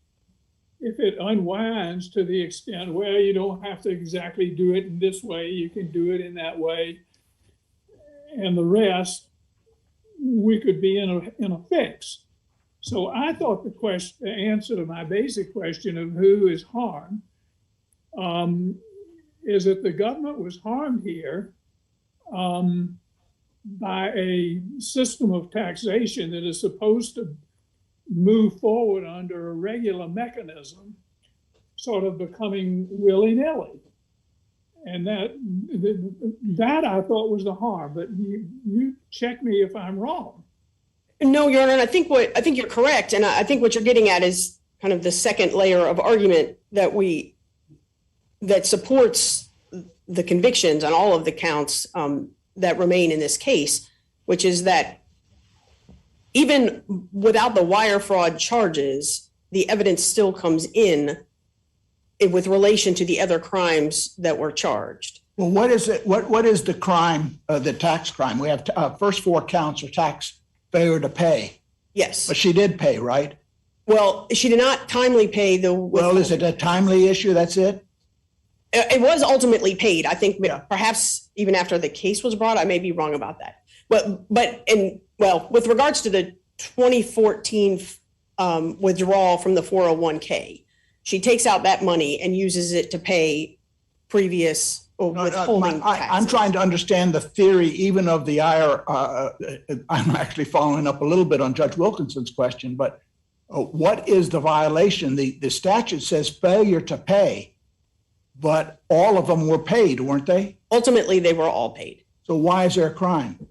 if it unwinds to the extent, well, you don't have to exactly do it in this way, you can do it in that way, and the rest, we could be in a fix. So I thought the answer to my basic question of who is harmed is that the government was harmed here by a system of taxation that is supposed to move forward under a regular mechanism, sort of becoming willy-nilly. And that I thought was the harm, but you check me if I'm wrong. No, Your Honor, and I think you're correct. And I think what you're getting at is kind of the second layer of argument that supports the convictions on all of the counts that remain in this case, which is that even without the wire fraud charges, the evidence still comes in with relation to the other crimes that were charged. Well, what is it? What is the crime, the tax crime? We have first four counts are tax failure to pay. Yes. But she did pay, right? Well, she did not timely pay the. Well, is it a timely issue? That's it? It was ultimately paid. I think Yeah. perhaps even after the case was brought, I may be wrong about that. Well, with regards to the 2014 withdrawal from the 401k, she takes out that money and uses it to pay previous withholding taxes. I'm trying to understand the theory even of the IR. I'm actually following up a little bit on Judge Wilkinson's question, but what is the violation? The statute says failure to pay, but all of them were paid, weren't they? Ultimately, they were all paid. So why is there a crime?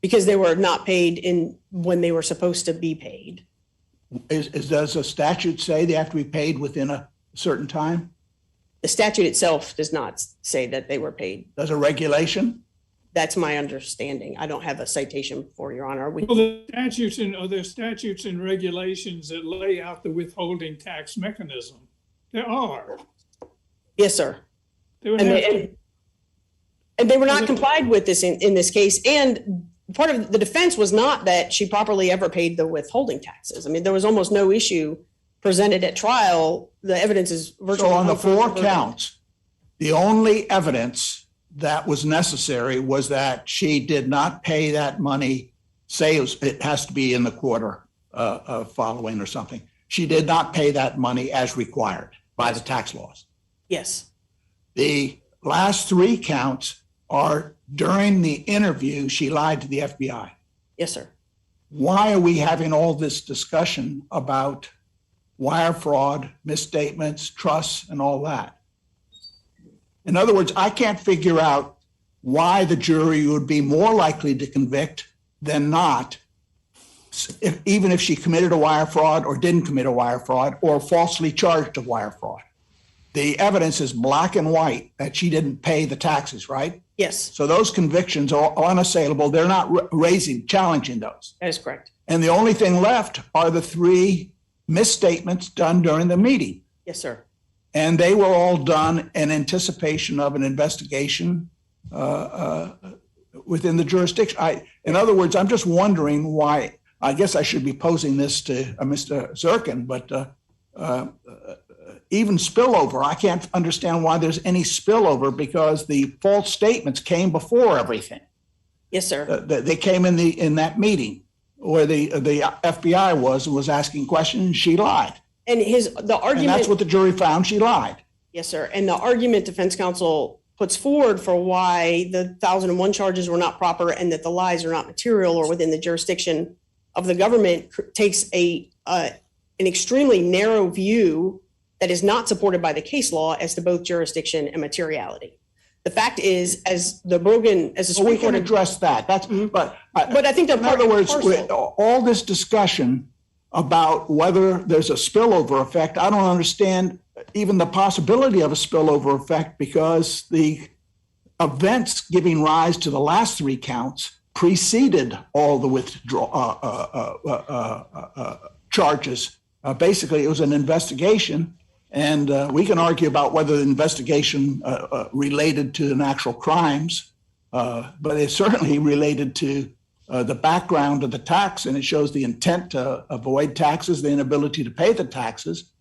Because they were not paid when they were supposed to be paid. Does a statute say they have to be paid within a certain time? The statute itself does not say that they were paid. Does a regulation? That's my understanding. I don't have a citation for Your Honor. Well, the statutes and regulations that lay out the withholding tax mechanism. There are. Yes, sir. They would And have they, and they were not complied with this in this case. And part of the defense was not that she properly ever paid the withholding taxes. I mean, there was almost no issue presented at trial. The evidence is virtually. So on the 4 counts, the only evidence that was necessary was that she did not pay that money. Say it has to be in the quarter following or something. She did not pay that money as required by the tax laws. Yes. The last 3 counts are during the interview, she lied to the FBI. Yes, sir. Why are we having all this discussion about wire fraud, misstatements, trusts, and all that? In other words, I can't figure out why the jury would be more likely to convict than not, even if she committed a wire fraud or didn't commit a wire fraud or falsely charged a wire fraud. The evidence is black and white that she didn't pay the taxes, right? Yes, So those convictions are unassailable. They're not challenging those. that is correct. And the only thing left are the 3 misstatements done during the meeting. Yes, sir. And they were all done in anticipation of an investigation within the jurisdiction. In other words, I'm just wondering why. I guess I should be posing this to Mr. Zirkin, but even spillover, I can't understand why there's any spillover because the false statements came before everything. Yes, sir. They came in that meeting where the FBI was asking questions, and she lied. And the argument. And that's what the jury found. She lied. Yes, sir. And the argument defense counsel puts forward for why the 1001 charges were not proper and that the lies are not material or within the jurisdiction of the government takes an extremely narrow view that is not supported by the case law as to both jurisdiction and materiality. The fact is, as the Supreme We can Court address that. But I think they're in part other and words, parcel. all this discussion about whether there's a spillover effect, I don't understand even the possibility of a spillover effect because the events giving rise to the last 3 counts preceded all the charges. Basically, it was an investigation, and we can argue about whether the investigation related to an actual crimes, but it certainly related to the background of the tax, and it shows the intent to avoid taxes, the inability to pay the taxes.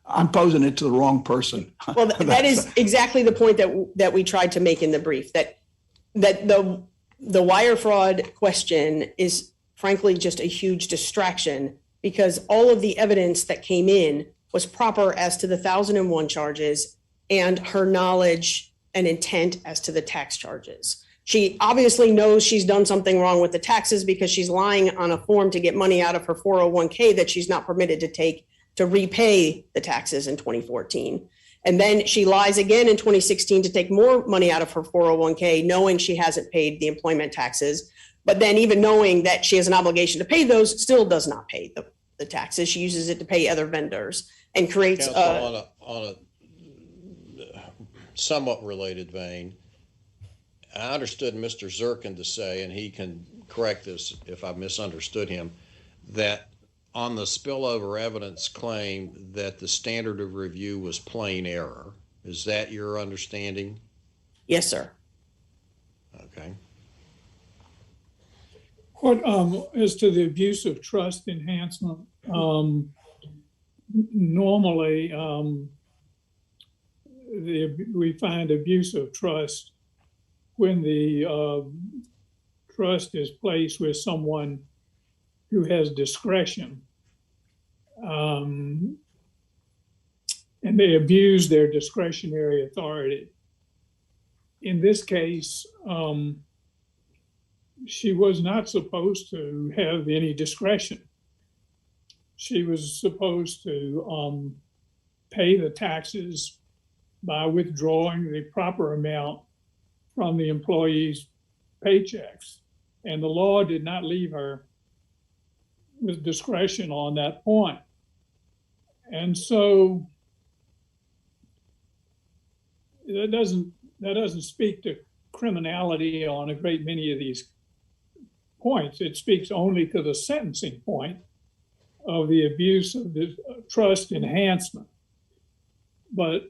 I'm posing it to the wrong person. Well, that is exactly the point that we tried to make in the brief, that the wire fraud question is frankly just a huge distraction because all of the evidence that came in was proper as to the 1001 charges and her knowledge and intent as to the tax charges. She obviously knows she's done something wrong with the taxes because she's lying on a form to get money out of her 401k that she's not permitted to take to repay the taxes in 2014. And then she lies again in 2016 to take more money out of her 401k, knowing she hasn't paid the employment taxes. But then even knowing that she has an obligation to pay those, still does not pay the taxes. She uses it to pay other vendors and creates Counsel, on a somewhat related vein, I understood Mr. Zirkin to say, and he can correct this if I misunderstood him, that on the spillover evidence claim that the standard of review was plain error. Is that your understanding? Yes, sir. Okay. What, as to the abuse of trust enhancement, normally, we find abuse of trust when the trust is placed with someone who has discretion, and they abuse their discretionary authority. In this case, she was not supposed to have any discretion. She was supposed to pay the taxes by withdrawing the proper amount from the employee's paychecks. And the law did not leave her with discretion on that point. And so that doesn't speak to criminality on a great many of these points. It speaks only to the sentencing point of the abuse of the trust enhancement. But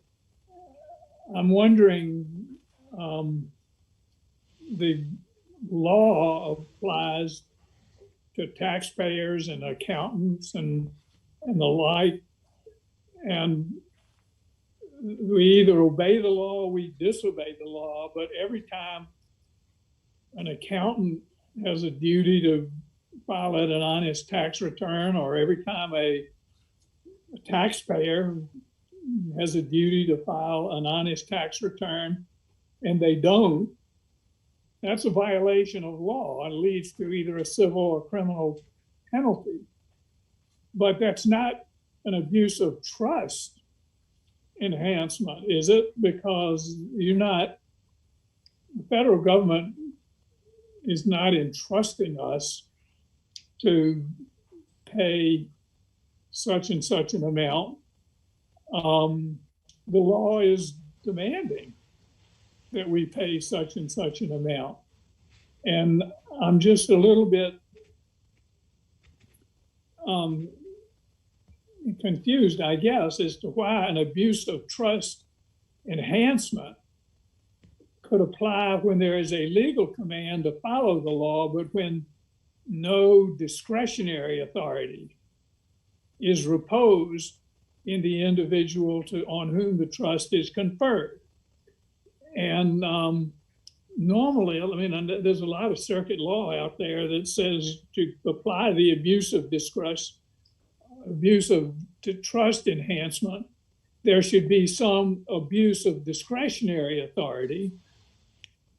I'm wondering, the law applies to taxpayers and accountants and the like, and we either obey the law or we disobey the law. But every time an accountant has a duty to file an honest tax return, or every time a taxpayer has a duty to file an honest tax return and they don't, that's a violation of law. It leads to either a civil or criminal penalty. But that's not an abuse of trust enhancement, is it? Because the federal government is not entrusting us to pay such and such an amount. The law is demanding that we pay such and such an amount. And I'm just a little bit confused, I guess, as to why an abuse of trust enhancement could apply when there is a legal command to follow the law, but when no discretionary authority is reposed in the individual on whom the trust is conferred. And normally, I mean, there's a lot of circuit law out there that says to apply the abuse of trust enhancement, there should be some abuse of discretionary authority.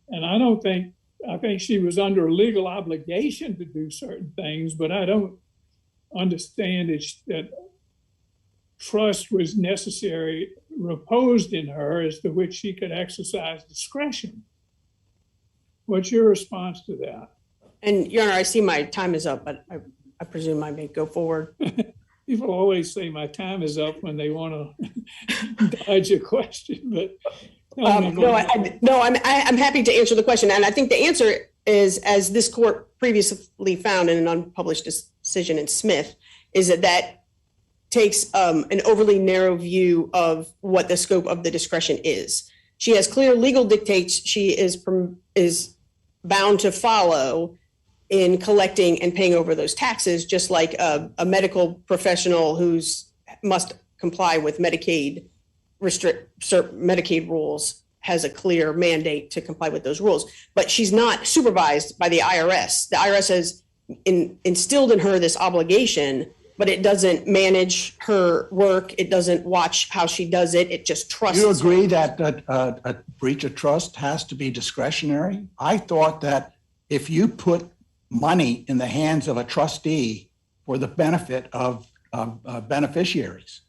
And I think she was under a legal obligation to do certain things, but I don't understand that trust was necessary, reposed in her, as to which she could exercise discretion. What's your response to that? And Your Honor, I see my time is up, but I presume I may go forward. People always say my time is up when they want to dodge a question, but I'm happy to answer the question. And I think the answer is, as this court previously found in an unpublished decision in Smith, is that takes an overly narrow view of what the scope of the discretion is. She has clear legal dictates she is bound to follow in collecting and paying over those taxes, just like a medical professional must comply with Medicaid rules has a clear mandate to comply with those rules. But she's not supervised by the IRS. The IRS has instilled in her this obligation, but it doesn't manage her work. It doesn't watch how she does it. It just trusts. You agree that a breach of trust has to be discretionary? I thought that if you put money in the hands of a trustee for the benefit of beneficiaries,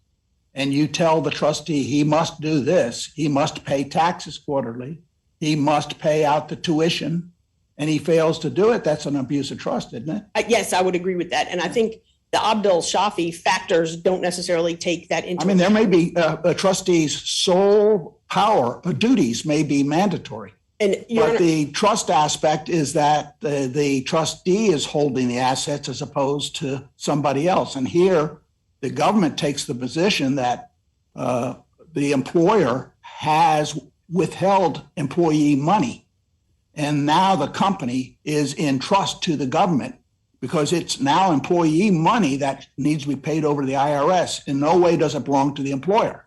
and you tell the trustee he must do this, he must pay taxes quarterly, he must pay out the tuition, and he fails to do it, that's an abuse of trust, isn't it? Yes, I would agree with that. And I think the Abdul Shafi factors don't necessarily take that into account. There may be a trustee's sole power, duties may be mandatory. But the trust aspect is that the trustee is holding the assets as opposed to somebody else. And here, the government takes the position that the employer has withheld employee money. And now the company is in trust to the government because it's now employee money that needs to be paid over to the IRS. In no way does it belong to the employer.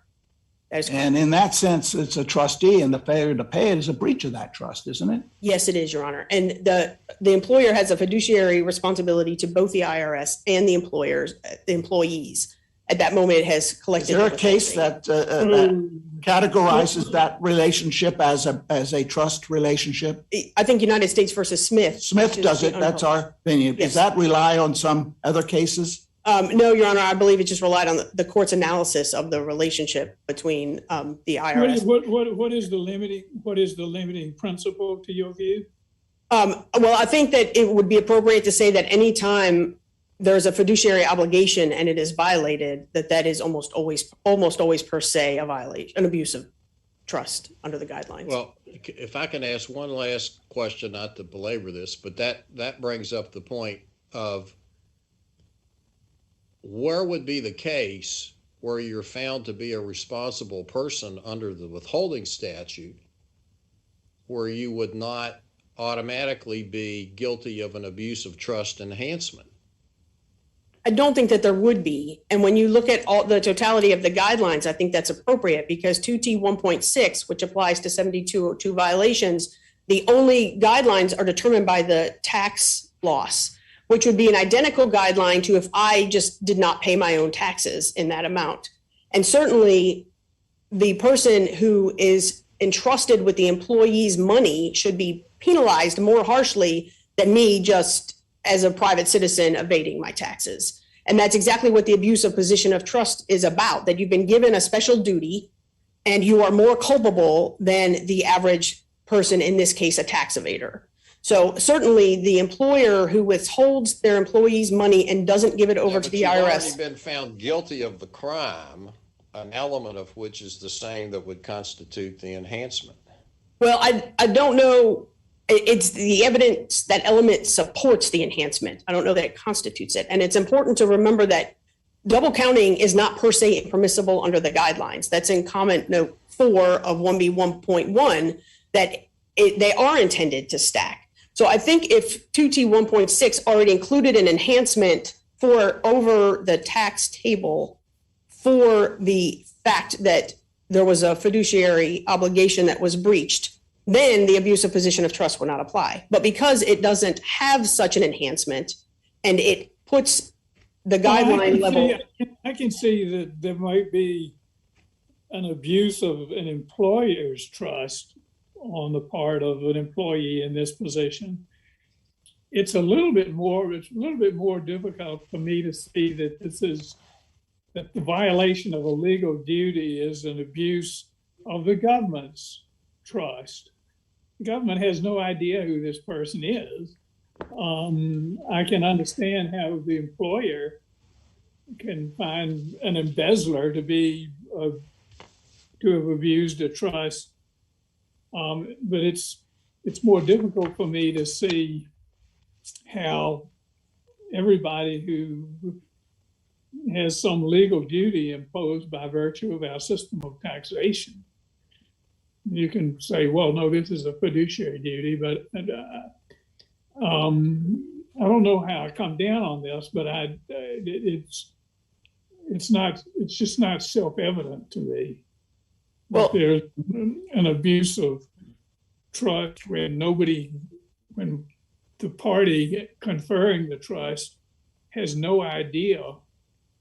And in that sense, it's a trustee, and the failure to pay it is a breach of that trust, isn't it? Yes, it is, Your Honor. And the employer has a fiduciary responsibility to both the IRS and the employees. At that moment, it has collected. Is there a case that categorizes that relationship as a trust relationship? I think United States versus Smith. Smith does it. That's our opinion. Yes. Does that rely on some other cases? No, Your Honor. I believe it just relied on the court's analysis of the relationship between the IRS. What is the limiting principle to your view? Well, I think that it would be appropriate to say that anytime there's a fiduciary obligation and it is violated, that is almost always per se a violation, an abuse of trust under the guidelines. Well, if I can ask one last question, not to belabor this, but that brings up the point of where would be the case where you're found to be a responsible person under the withholding statute where you would not automatically be guilty of an abuse of trust enhancement? I don't think that there would be. And when you look at all the totality of the guidelines, I think that's appropriate because 2T 1.6, which applies to 7202 violations, the only guidelines are determined by the tax loss, which would be an identical guideline to if I just did not pay my own taxes in that amount. And certainly the person who is entrusted with the employee's money should be penalized more harshly than me just as a private citizen evading my taxes. And that's exactly what the abuse of position of trust is about, that you've been given a special duty and you are more culpable than the average person, in this case, a tax evader. So certainly the employer who withholds their employees' money and doesn't give it over to the IRS. You've already been found guilty of the crime, an element of which is the same that would constitute the enhancement. Well, I don't know. It's the evidence, that element supports the enhancement. I don't know that it constitutes it. And it's important to remember that double counting is not per se permissible under the guidelines. That's in comment note 4 of 1B1.1, that they are intended to stack. So I think if 2T 1.6 already included an enhancement for over the tax table for the fact that there was a fiduciary obligation that was breached, then the abuse of position of trust will not apply. But because it doesn't have such an enhancement and it puts the guideline level. I can see that there might be an abuse of an employer's trust on the part of an employee in this position. It's a little bit more difficult for me to see that that the violation of a legal duty is an abuse of the government's trust. The government has no idea who this person is. I can understand how the employer can find an embezzler to have abused a trust, but it's more difficult for me to see how everybody who has some legal duty imposed by virtue of our system of taxation. You can say, well, no, this is a fiduciary duty, but I don't know how I come down on this, but it's just not self-evident to me. Well, that there's an abuse of trust when the party conferring the trust has no idea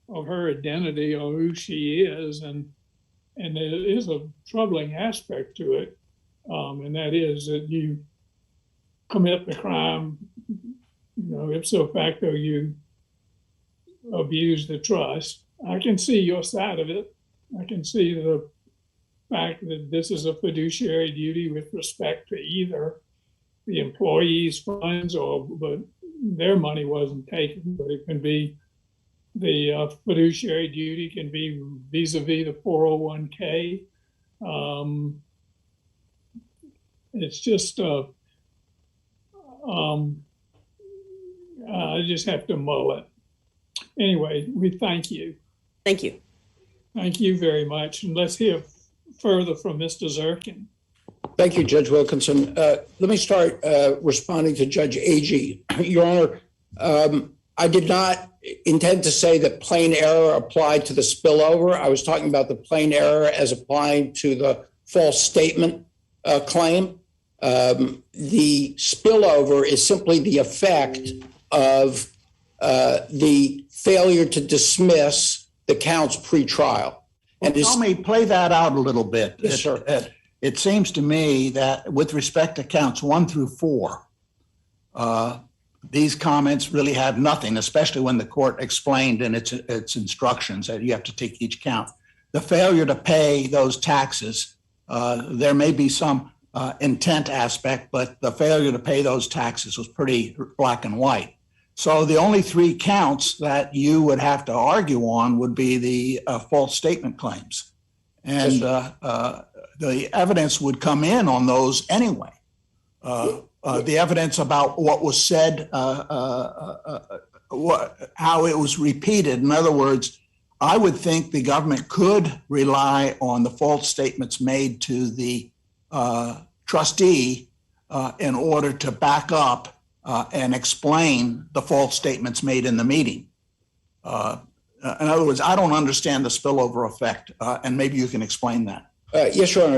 of her identity or who she is, and there is a troubling aspect to it, and that is that you commit the crime, ipso facto, you abuse the trust. I can see your side of it. I can see the fact that this is a fiduciary duty with respect to either the employee's funds but their money wasn't taken, but it can be the fiduciary duty can be vis-a-vis the 401k. It's just, I just have to mull it. Anyway, we thank you. Thank you. Thank you very much. And let's hear further from Mr. Zirkin. Thank you, Judge Wilkinson. Let me start responding to Judge Agee. Your Honor, I did not intend to say that plain error applied to the spillover. I was talking about the plain error as applying to the false statement claim. The spillover is simply the effect of the failure to dismiss the counts pre-trial. And tell me, play that out a little bit. Yes, sir. It seems to me that with respect to counts 1 through 4, these comments really have nothing, especially when the court explained in its instructions that you have to take each count. The failure to pay those taxes, there may be some intent aspect, but the failure to pay those taxes was pretty black and white. So the only 3 counts that you would have to argue on would be the false statement claims. And the evidence would come in on those anyway. The evidence about what was said, how it was repeated. In other words, I would think the government could rely on the false statements made to the trustee in order to back up and explain the false statements made in the meeting. In other words, I don't understand the spillover effect, and maybe you can explain that. Yes, Your Honor.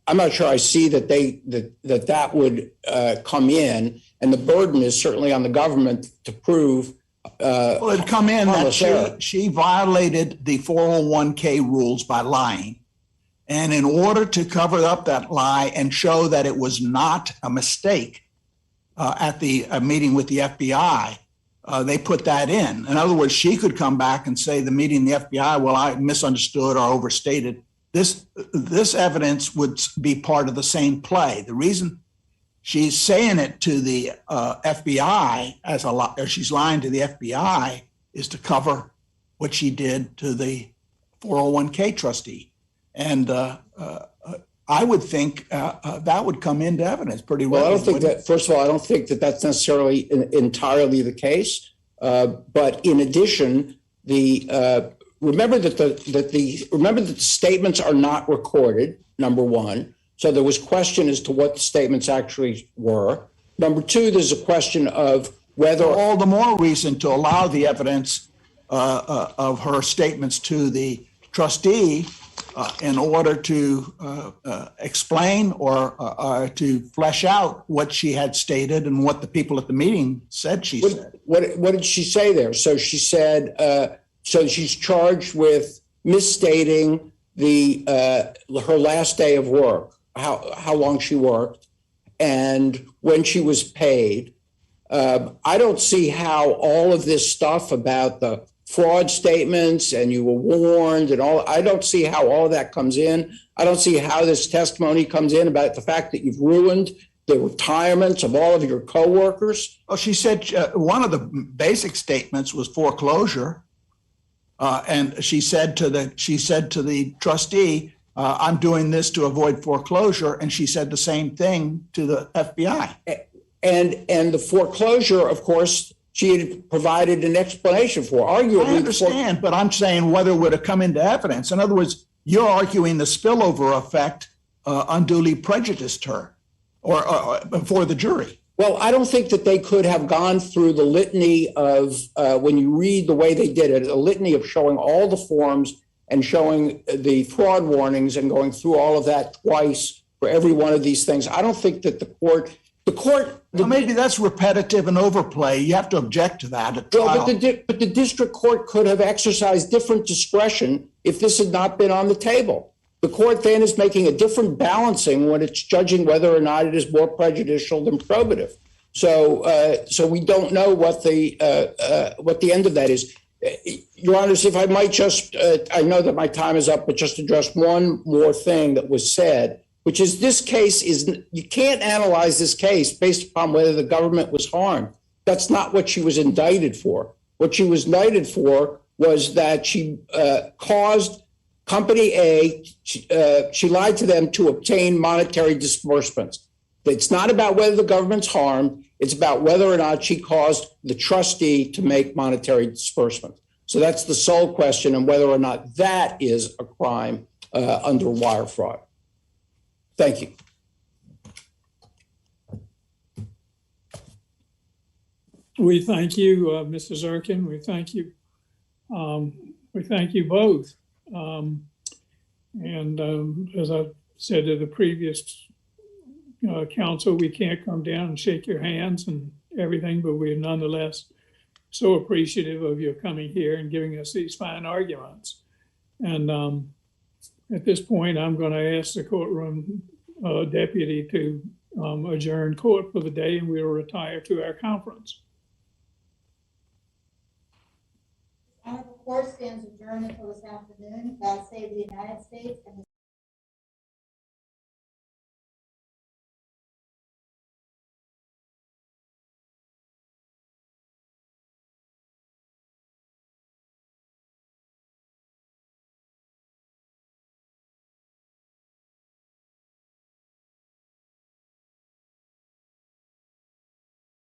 I'm not sure I see that that would come in, and the burden is certainly on the government to prove. Well, it'd come in that she violated the 401k rules by lying. And in order to cover up that lie and show that it was not a mistake at the meeting with the FBI, they put that in. In other words, she could come back and say the meeting, the FBI, well, I misunderstood or overstated. This evidence would be part of the same play. The reason she's saying it to the FBI as she's lying to the FBI is to cover what she did to the 401k trustee. And I would think that would come into evidence pretty well. I don't think that, first of all, I don't think that that's necessarily entirely the case. But in addition, remember that the statements are not recorded, number one. So there was question as to what the statements actually were. Number two, there's a question of whether all the more reason to allow the evidence of her statements to the trustee in order to explain or to flesh out what she had stated and what the people at the meeting said she said. What did she say there? So she said, so she's charged with misstating her last day of work, how long she worked, and when she was paid. I don't see how all of this stuff about the fraud statements and you were warned and all, I don't see how all of that comes in. I don't see how this testimony comes in about the fact that you've ruined the retirements of all of your coworkers. Oh, she said one of the basic statements was foreclosure. And she said to the trustee, I'm doing this to avoid foreclosure. And she said the same thing to the FBI. And the foreclosure, of course, she had provided an explanation for. Arguably, I understand, but I'm saying whether it would have come into evidence. In other words, you're arguing the spillover effect unduly prejudiced her or before the jury. Well, I don't think that they could have gone through the litany of, when you read the way they did it, a litany of showing all the forms and showing the fraud warnings and going through all of that twice for every one of these things. I don't think that the court. Well, maybe that's repetitive and overplay. You have to object to that at trial. But the district court could have exercised different discretion if this had not been on the table. The court then is making a different balancing when it's judging whether or not it is more prejudicial than probative. So we don't know what the end of that is. Your Honors, if I might just, I know that my time is up, but just address one more thing that was said, which is this case you can't analyze this case based upon whether the government was harmed. That's not what she was indicted for. What she was indicted for was that she caused Company A, she lied to them to obtain monetary disbursements. It's not about whether the government's harmed. It's about whether or not she caused the trustee to make monetary disbursements. So that's the sole question, and whether or not that is a crime under wire fraud. Thank you. We thank you, Mrs. Erkin. We thank you. We thank you both. As I said to the previous council, we can't come down and shake your hands and everything, but we're nonetheless so appreciative of your coming here and giving us these fine arguments. And at this point, I'm going to ask the courtroom deputy to adjourn court for the day, and we'll retire to our conference. Honorable court stands adjourned until this afternoon. God save the United States and the